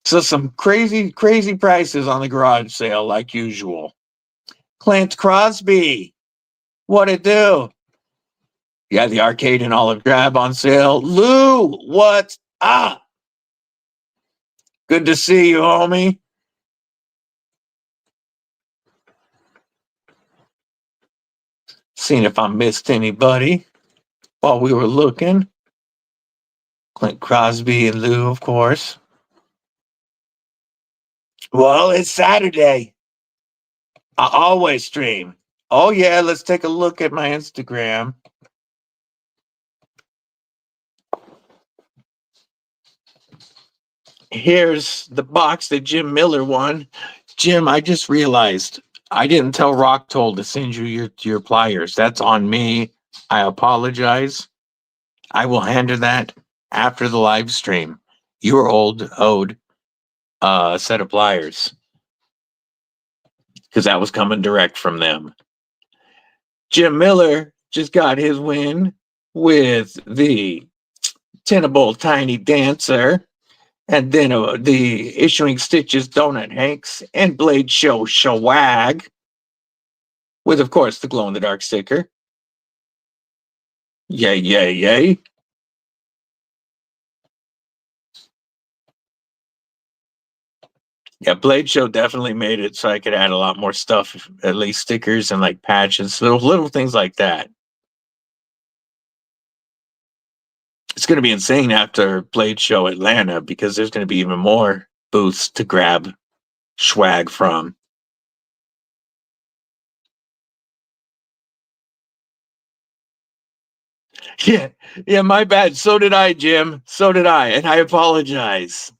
So some crazy prices on the garage sale like usual. Clint Crosby, what it do? Yeah, the arcade and olive drab on sale. Lou, what's up? Good to see you, homie. Seeing if I missed anybody while we were looking. Clint Crosby and Lou, of course. Well, it's Saturday. I always stream. Oh, yeah, let's take a look at my Instagram. Here's the box that Jim Miller won. Jim, I just realized I didn't tell Rocktoll to send you your pliers. That's on me. I apologize. I will handle that after the live stream. Your owed set of pliers. Because that was coming direct from them. Jim Miller just got his win with the Tenable Tiny Dancer. And then the Issuing Stitches Donut Hanks and Blade Show Shawag. With, of course, the glow-in-the-dark sticker. Yay, yay, yay. Yeah, Blade Show definitely made it so I could add a lot more stuff, at least stickers and like patches, little things like that. It's going to be insane after Blade Show Atlanta because there's going to be even more booths to grab swag from. Yeah, my bad. So did I, Jim. So did I, and I apologize.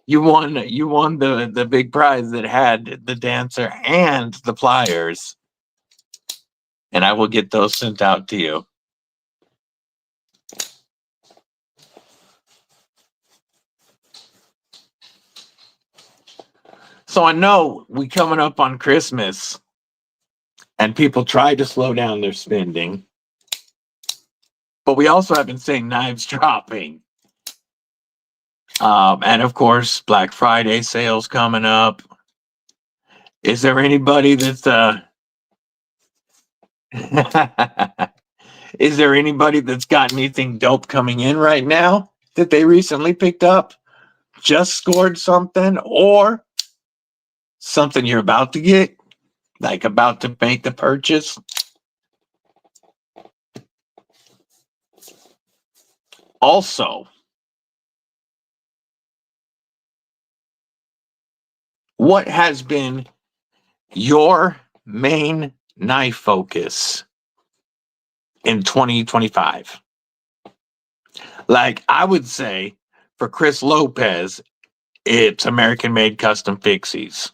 You won the big prize that had the dancer and the pliers. And I will get those sent out to you. So I know we coming up on Christmas and people try to slow down their spending. But we also have been seeing knives dropping. And of course, Black Friday sales coming up. Is there anybody that's is there anybody that's got anything dope coming in right now that they recently picked up? Just scored something, or something you're about to get, like about to make the purchase? Also, what has been your main knife focus in 2025? Like, I would say for Chris Lopez, it's American made custom fixies.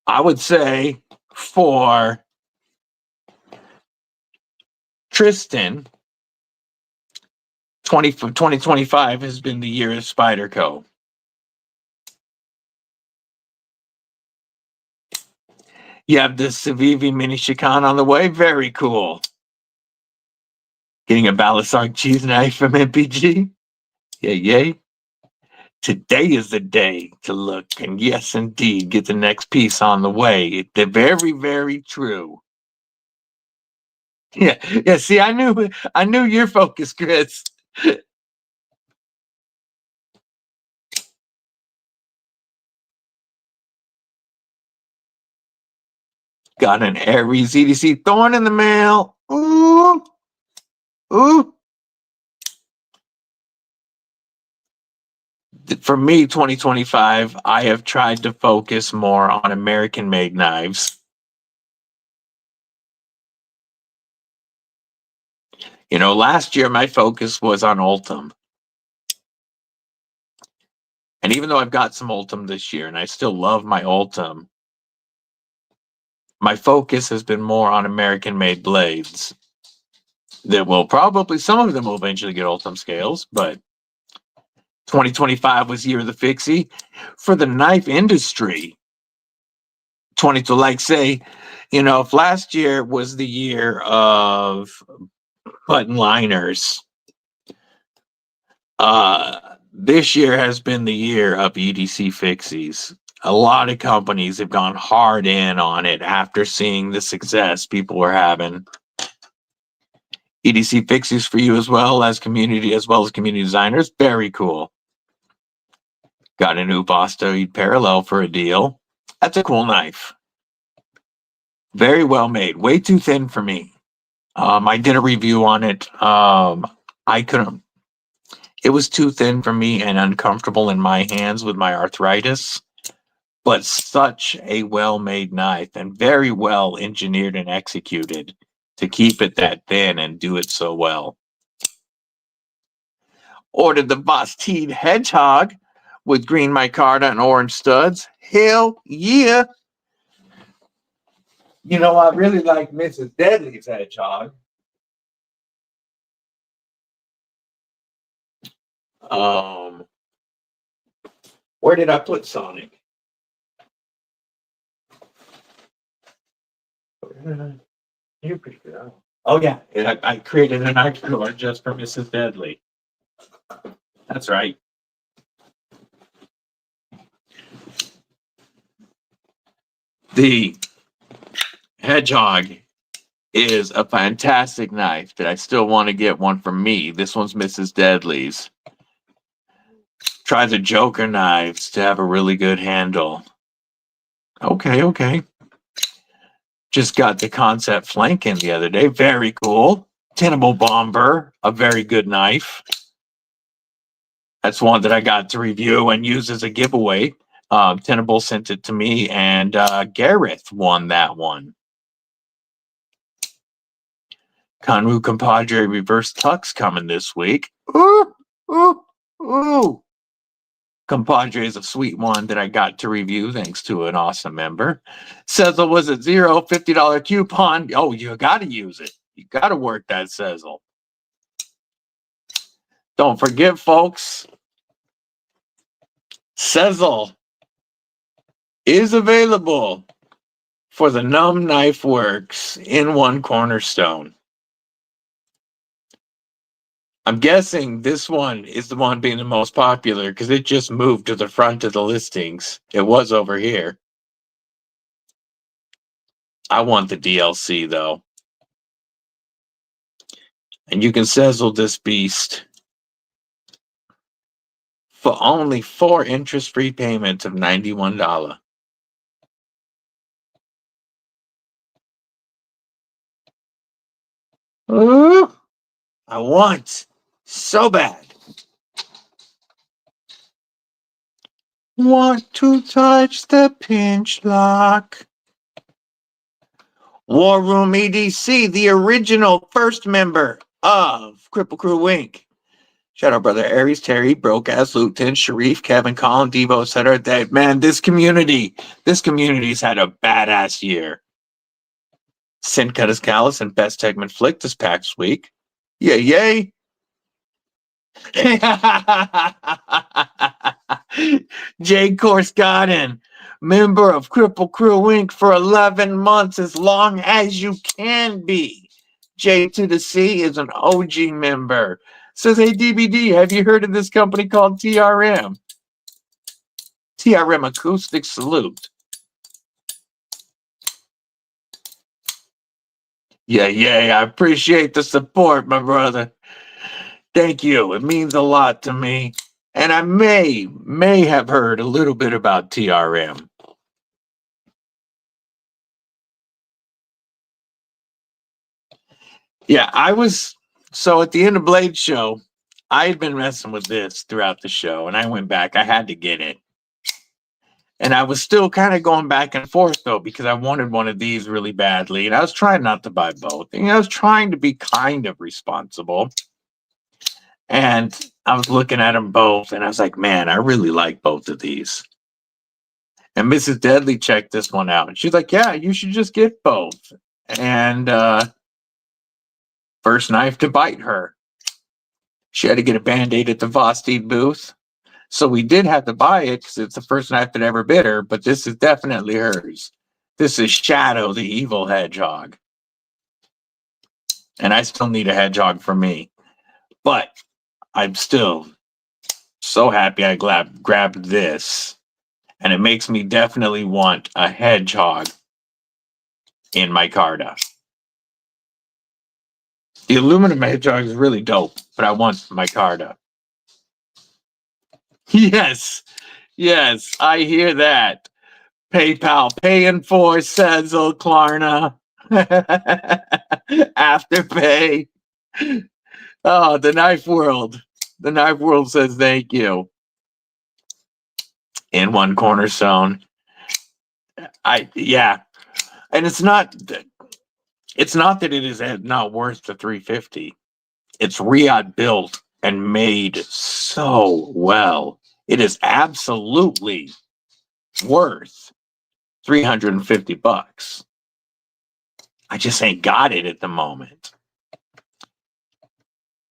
I would say for Tristan, 2025 has been the year of Spyderco. You have the Civivi Mini Chican on the way. Very cool. Getting a Balasag cheese knife from MPG. Yay, yay. Today is the day to look, and yes, indeed, get the next piece on the way. They're very, very true. Yeah, yeah. See, I knew your focus, Chris. Got an Aries EDC Thorn in the mail. Ooh, ooh. For me, 2025, I have tried to focus more on American-made knives. You know, last year my focus was on Ultim. And even though I've got some Ultim this year, and I still love my Ultim, my focus has been more on American-made blades. That will probably, some of them will eventually get Ultim scales, but 2025 was year of the fixie. For the knife industry, like say, you know, if last year was the year of button liners, this year has been the year of EDC fixies. A lot of companies have gone hard in on it after seeing the success people were having. EDC fixies for you as well as community designers. Very cool. Got a new Bostoid parallel for a deal. That's a cool knife. Very well made. Way too thin for me. I did a review on it. I couldn't. It was too thin for me and uncomfortable in my hands with my arthritis. But such a well-made knife and very well engineered and executed to keep it that thin and do it so well. Ordered the Bosteed Hedgehog with green micarta and orange studs. Hell yeah! You know, I really like Mrs. Deadly's Hedgehog. Where did I put Sonic? You picked it up. Oh yeah, I created an art drawer just for Mrs. Deadly. That's right. The Hedgehog is a fantastic knife that I still want to get one for me. This one's Mrs. Deadly's. Try the Joker knives to have a really good handle. Okay. Just got the Concept Flank in the other day. Very cool. Tenable Bomber, a very good knife. That's one that I got to review and use as a giveaway. Tenable sent it to me, and Gareth won that one. Konru Compadre Reverse Tux coming this week. Ooh. Compadre is a sweet one that I got to review thanks to an awesome member. Sezzle was at $0, $50 coupon. Oh, you got to use it. You got to work that Sezzle. Don't forget, folks, Sezzle is available for the NUMB Knife Works N1 Cornerstone. I'm guessing this one is the one being the most popular because it just moved to the front of the listings. It was over here. I want the DLC though. And you can sezzle this beast for only 4 interest-free payments of $91. Ooh, I want so bad. Want to touch the pinch lock. War Room EDC, the original first member of Kripple Krew Inc. Shout out brother Aries, Terry, Broke Ass, Luton, Sharif, Kevin, Colin, Devo, etc. That man, this community's had a badass year. Sin Cut His Callus and Best Tegman Flick this past week. Yay, yay. Jay Korsgaden, member of Kripple Krew Inc. for 11 months, as long as you can be. J to the C is an OG member. Says, hey, DBD, have you heard of this company called TRM? TRM Acoustic Salute. Yeah, I appreciate the support, my brother. Thank you. It means a lot to me. And I may have heard a little bit about TRM. Yeah, so at the end of Blade Show, I had been messing with this throughout the show, and I went back. I had to get it. And I was still kind of going back and forth, though, because I wanted one of these really badly. And I was trying not to buy both. And I was trying to be kind of responsible. And I was looking at them both, and I was like, man, I really like both of these. And Mrs. Deadly checked this one out. And she's like, yeah, you should just get both. And first knife to bite her. She had to get a Band-Aid at the Vosteed booth. So we did have to buy it because it's the first knife that ever bit her, but this is definitely hers. This is Shadow, the evil hedgehog. And I still need a hedgehog for me. But I'm still so happy I grabbed this. And it makes me definitely want a hedgehog in my Carta. The aluminum hedgehog is really dope, but I want my Carta. Yes, I hear that. PayPal paying for Sezzle Klarna. Afterpay. Oh, the Knife World. The Knife World says thank you. N1 Cornerstone. Yeah. And it's not that it is not worth the $350. It's Riyadh built and made so well. It is absolutely worth $350. I just ain't got it at the moment.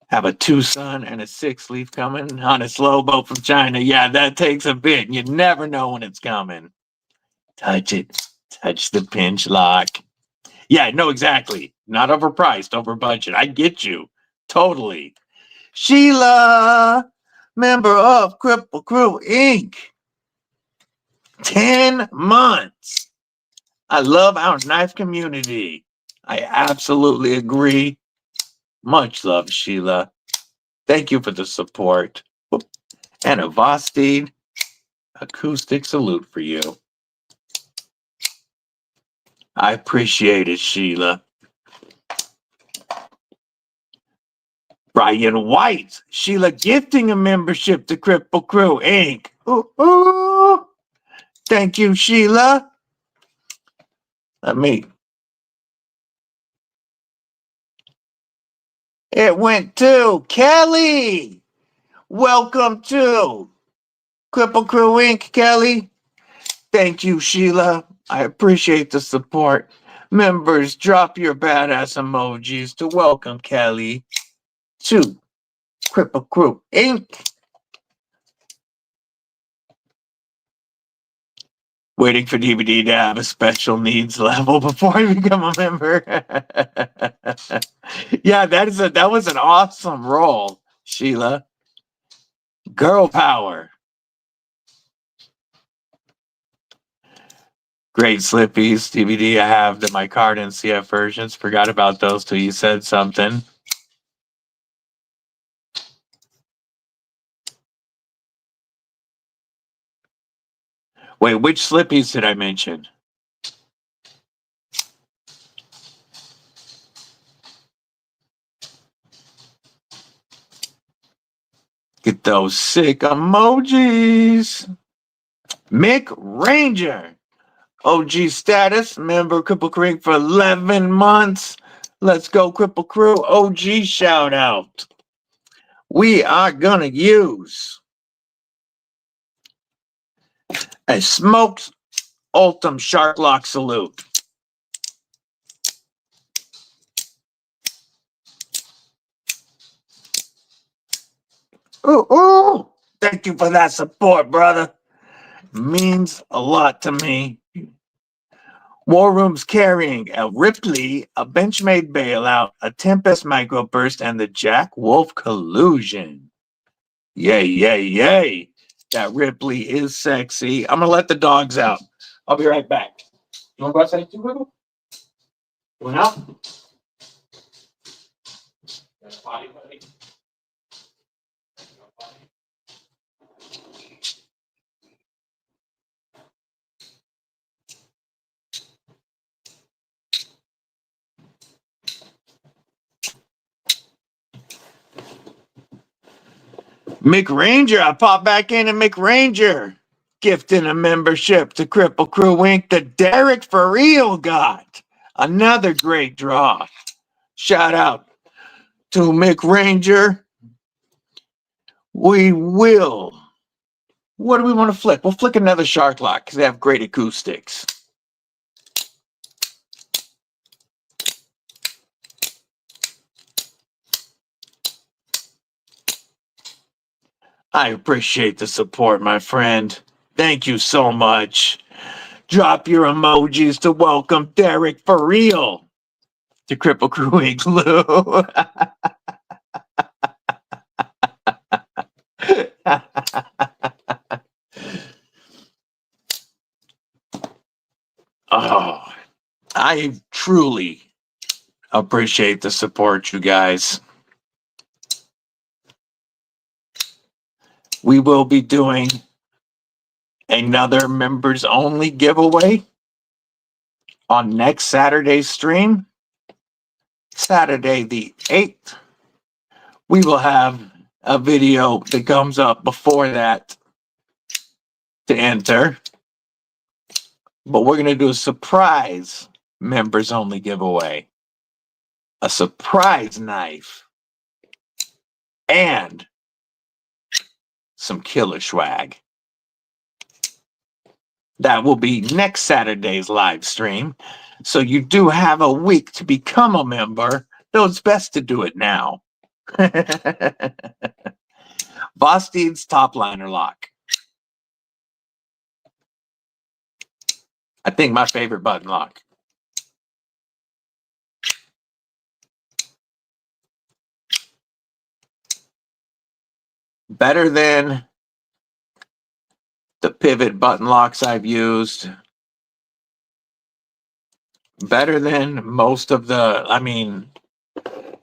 Have a 2-son and a 6-leaf coming on a slow boat from China. Yeah, that takes a bit. You never know when it's coming. Touch it. Touch the pinch lock. Yeah, no, exactly. Not overpriced, over budget. I get you. Totally. Sheila, member of Kripple Krew Inc. 10 months. I love our knife community. I absolutely agree. Much love, Sheila. Thank you for the support. And a Vosteed acoustic salute for you. I appreciate it, Sheila. Brian White, Sheila gifting a membership to Kripple Krew Inc. Ooh, ooh. Thank you, Sheila. It went to Kelly. Welcome to Kripple Krew Inc., Kelly. Thank you, Sheila. I appreciate the support. Members, drop your badass emojis to welcome Kelly to Kripple Krew Inc. Waiting for DVD to have a special needs level before I become a member. Yeah, that was an awesome roll, Sheila. Girl power. Great Slippies DVD. I have the my card and CF versions. Forgot about those till you said something. Wait, which Slippies did I mention? Get those sick emojis. Mick Ranger. OG status. Member Kripple Creek for 11 months. Let's go, Kripple Krew. OG shout out. We are going to use a smoked Ultim Shark Lock salute. Ooh. Thank you for that support, brother. Means a lot to me. War Room's carrying a Ripley, a Benchmade Bailout, a Tempest Microburst, and the Jack Wolf Collusion. Yay, yay, yay. That Ripley is sexy. I'm going to let the dogs out. I'll be right back. You want to go outside too, Wiggle? Going out? Potty, buddy. Mick Ranger, I pop back in and Mick Ranger gifting a membership to Kripple Krew Inc. The Derek for Real got another great draw. Shout out to Mick Ranger. We will. What do we want to flick? We'll flick another Shark Lock because they have great acoustics. I appreciate the support, my friend. Thank you so much. Drop your emojis to welcome Derek for Real to Kripple Krew Igloo. Oh, I truly appreciate the support, you guys. We will be doing another members only giveaway on next Saturday's stream, Saturday the 8th. We will have a video that comes up before that to enter, but we're going to do a surprise members only giveaway, a surprise knife, and some killer swag. That will be next Saturday's live stream. So you do have a week to become a member, though it's best to do it now. Vosteed's top liner lock. I think my favorite button lock. Better than the pivot button locks I've used. Better than most of the, I mean,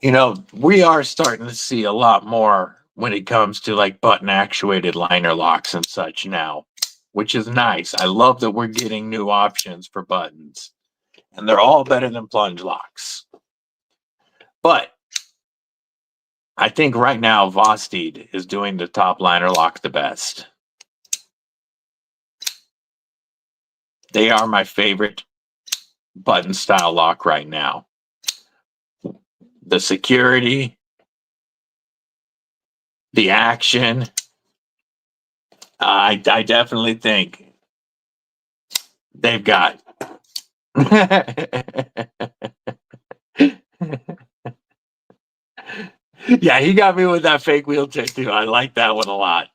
you know, we are starting to see a lot more when it comes to like button actuated liner locks and such now, which is nice. I love that we're getting new options for buttons, and they're all better than plunge locks. But I think right now Vosteed is doing the top liner lock the best. They are my favorite button style lock right now. The security, the action, I definitely think they've got. Yeah, he got me with that fake wheel tip too. I like that one a lot.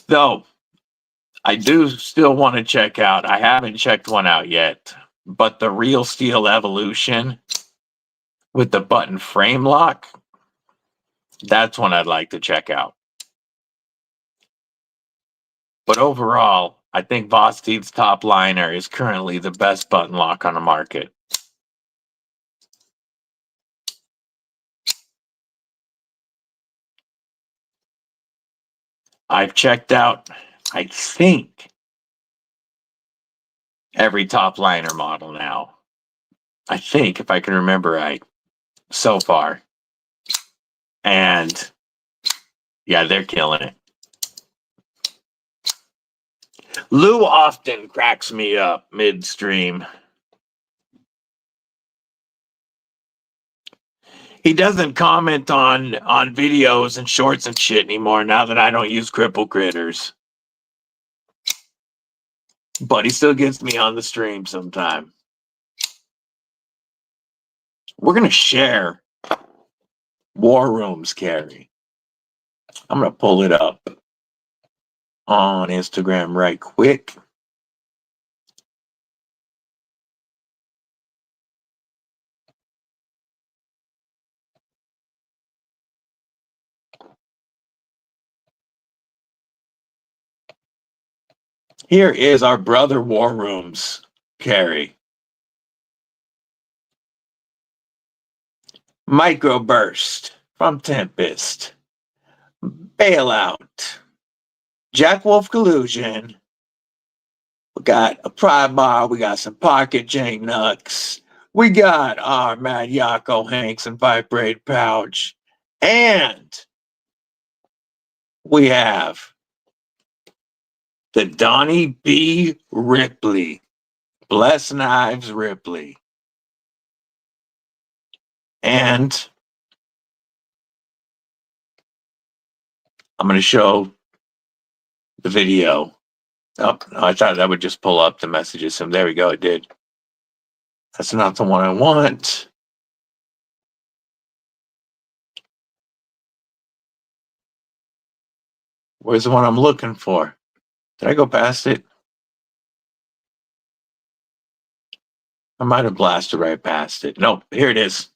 Though I do still want to check out, I haven't checked one out yet, but the Real Steel Evolution with the button frame lock, that's one I'd like to check out. But overall, I think Vosteed's top liner is currently the best button lock on the market. I've checked out, I think, every top liner model now. I think, if I can remember right, so far. And yeah, they're killing it. Lou often cracks me up midstream. He doesn't comment on videos and shorts and shit anymore now that I don't use Kripple Critters. But he still gets me on the stream sometime. We're going to share War Rooms, Carrie. I'm going to pull it up on Instagram right quick. Here is our brother War Rooms, Carrie. Microburst from Tempest. Bailout. Jack Wolf Collusion. We got a pry bar. We got some pocket Jane Nucks. We got our Mad Yako Hanks and vibrate pouch. And we have the Donnie B. Ripley. Bless Knives Ripley. And I'm going to show the video. Oh, no, I thought that would just pull up the messages. So there we go. It did. That's not the one I want. Where's the one I'm looking for? Did I go past it? I might have blasted right past it. Nope, here it is.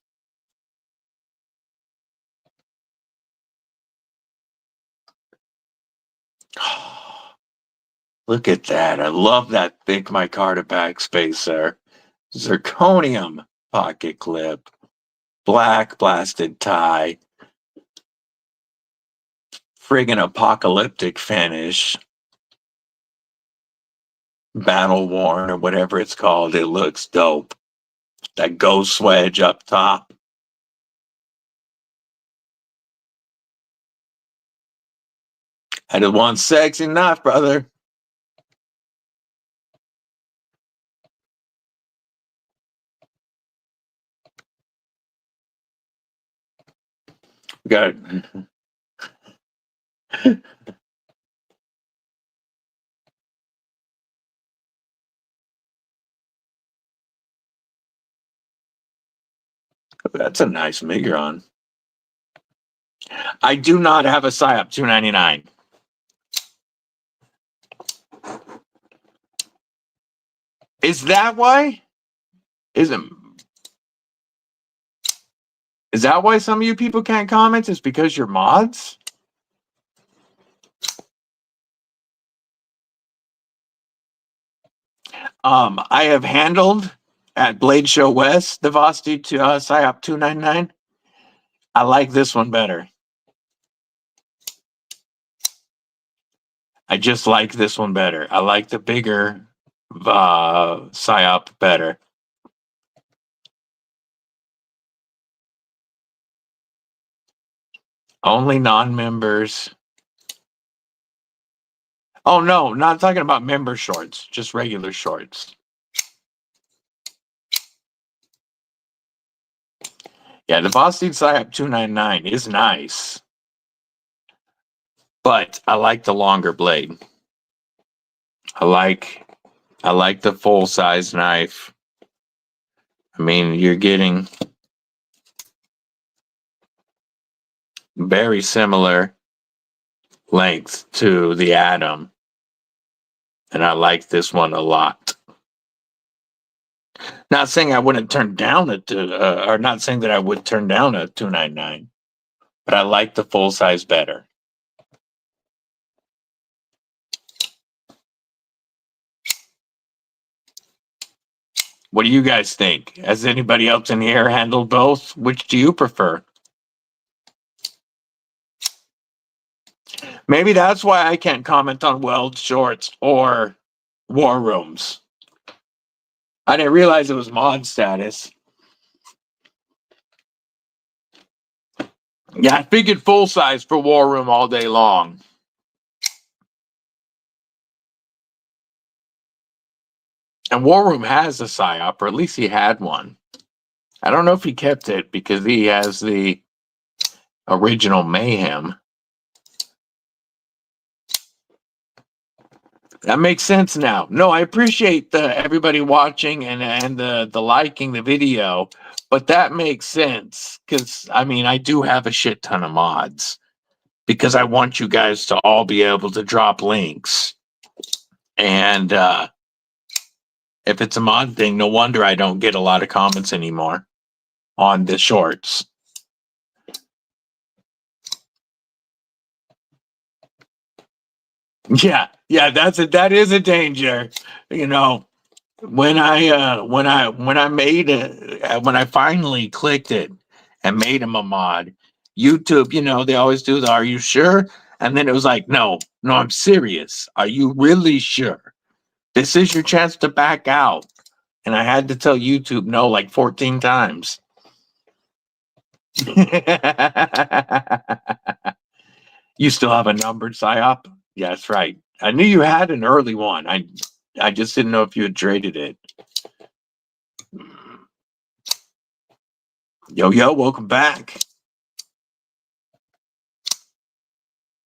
Look at that. I love that thick micarta backspace there. Zirconium pocket clip. Black blasted tie. Friggin' apocalyptic finish. Battle worn or whatever it's called. It looks dope. That ghost wedge up top. I just want sexy knife, brother. We got it. That's a nice Migron. I do not have a PSYOP 299. Is that why? Is that why some of you people can't comment? Is because you're mods? I have handled at Blade Show West the Vosteed to PSYOP 299. I like this one better. I just like this one better. I like the bigger PSYOP better. Only non-members. Oh no, not talking about member shorts, just regular shorts. Yeah, the Vosteed PSYOP 299 is nice. But I like the longer blade. I like the full size knife. I mean, you're getting very similar length to the Atom. And I like this one a lot. Not saying I wouldn't turn down or not saying that I would turn down a 299, but I like the full size better. What do you guys think? Has anybody else in here handled both? Which do you prefer? Maybe that's why I can't comment on Weld shorts or War Rooms. I didn't realize it was mod status. Yeah, I figured full size for War Room all day long. And War Room has a PSYOP, or at least he had one. I don't know if he kept it because he has the original Mayhem. That makes sense now. No, I appreciate everybody watching and the liking the video, but that makes sense because I mean I do have a shit ton of mods because I want you guys to all be able to drop links. And if it's a mod thing, no wonder I don't get a lot of comments anymore on the shorts. Yeah, that is a danger. You know, when I finally clicked it and made him a mod, YouTube, you know, they always do the "Are you sure?" And then it was like, no, I'm serious. Are you really sure? This is your chance to back out. And I had to tell YouTube no like 14 times. You still have a numbered PSYOP? Yeah, that's right. I knew you had an early one. I just didn't know if you had traded it. Yo, welcome back.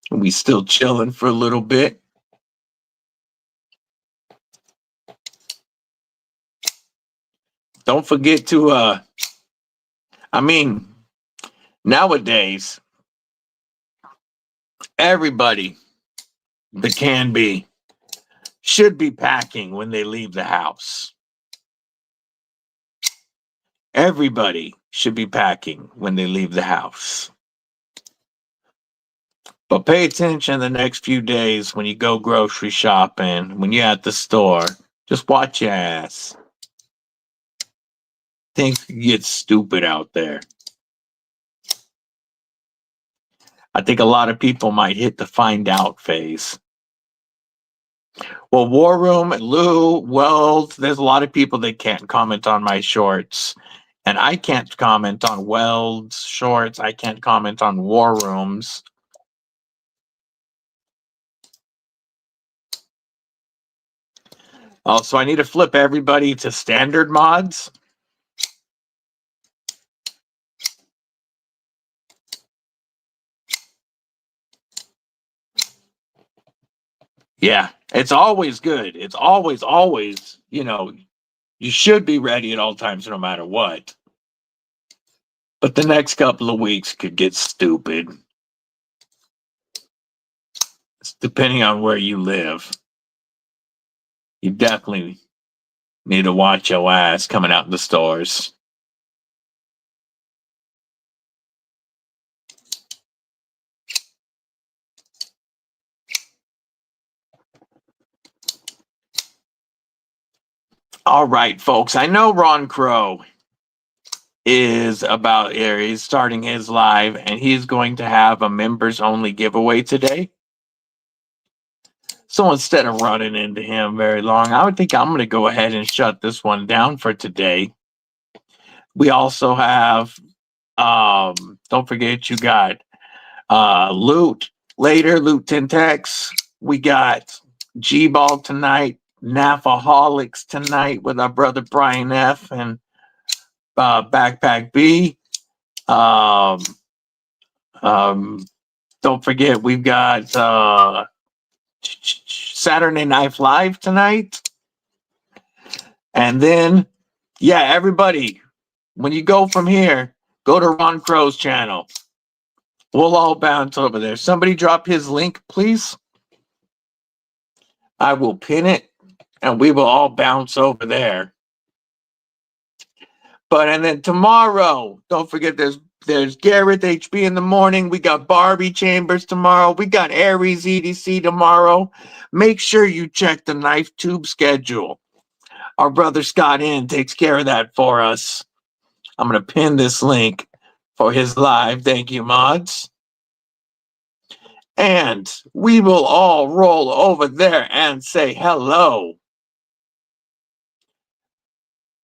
We still chilling for a little bit. Don't forget to I mean, nowadays everybody that can be should be packing when they leave the house. Everybody should be packing when they leave the house. But pay attention the next few days when you go grocery shopping, when you're at the store. Just watch your ass. Things get stupid out there. I think a lot of people might hit the find out phase. Well, War Room, Lou, Weld, there's a lot of people that can't comment on my shorts. And I can't comment on Weld's shorts. I can't comment on War Rooms. Oh, so I need to flip everybody to standard mods. Yeah, it's always good. It's always, you know, you should be ready at all times no matter what. But the next couple of weeks could get stupid. It's depending on where you live. You definitely need to watch your ass coming out in the stores. All right, folks. I know Ron Krew is about here. He's starting his live, and he's going to have a members only giveaway today. So instead of running into him very long, I would think I'm going to go ahead and shut this one down for today. We also have, don't forget, you got Loot later, Loot Tentex. We got G-Ball tonight, Nafaholics tonight with our brother Brian F. and Backpack B. Don't forget, we've got Saturday Night Live tonight. And then, yeah, everybody, when you go from here, go to Ron Krew's channel. We'll all bounce over there. Somebody drop his link, please. I will pin it, and we will all bounce over there. And then tomorrow, don't forget there's Garrett HB in the morning. We got Barbie Chambers tomorrow. We got Aries EDC tomorrow. Make sure you check the Knife Tube schedule. Our brother Scott N takes care of that for us. I'm going to pin this link for his live. Thank you, mods. And we will all roll over there and say hello.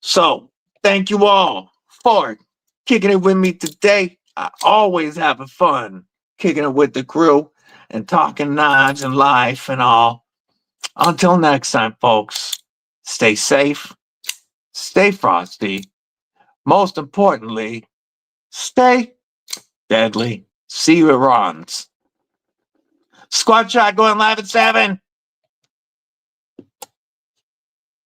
So, thank you all for kicking it with me today. I always have fun kicking it with the crew and talking knives and life and all. Until next time, folks, stay safe, stay frosty. Most importantly, stay deadly. See you at Ron's. Squad shot going live at 7.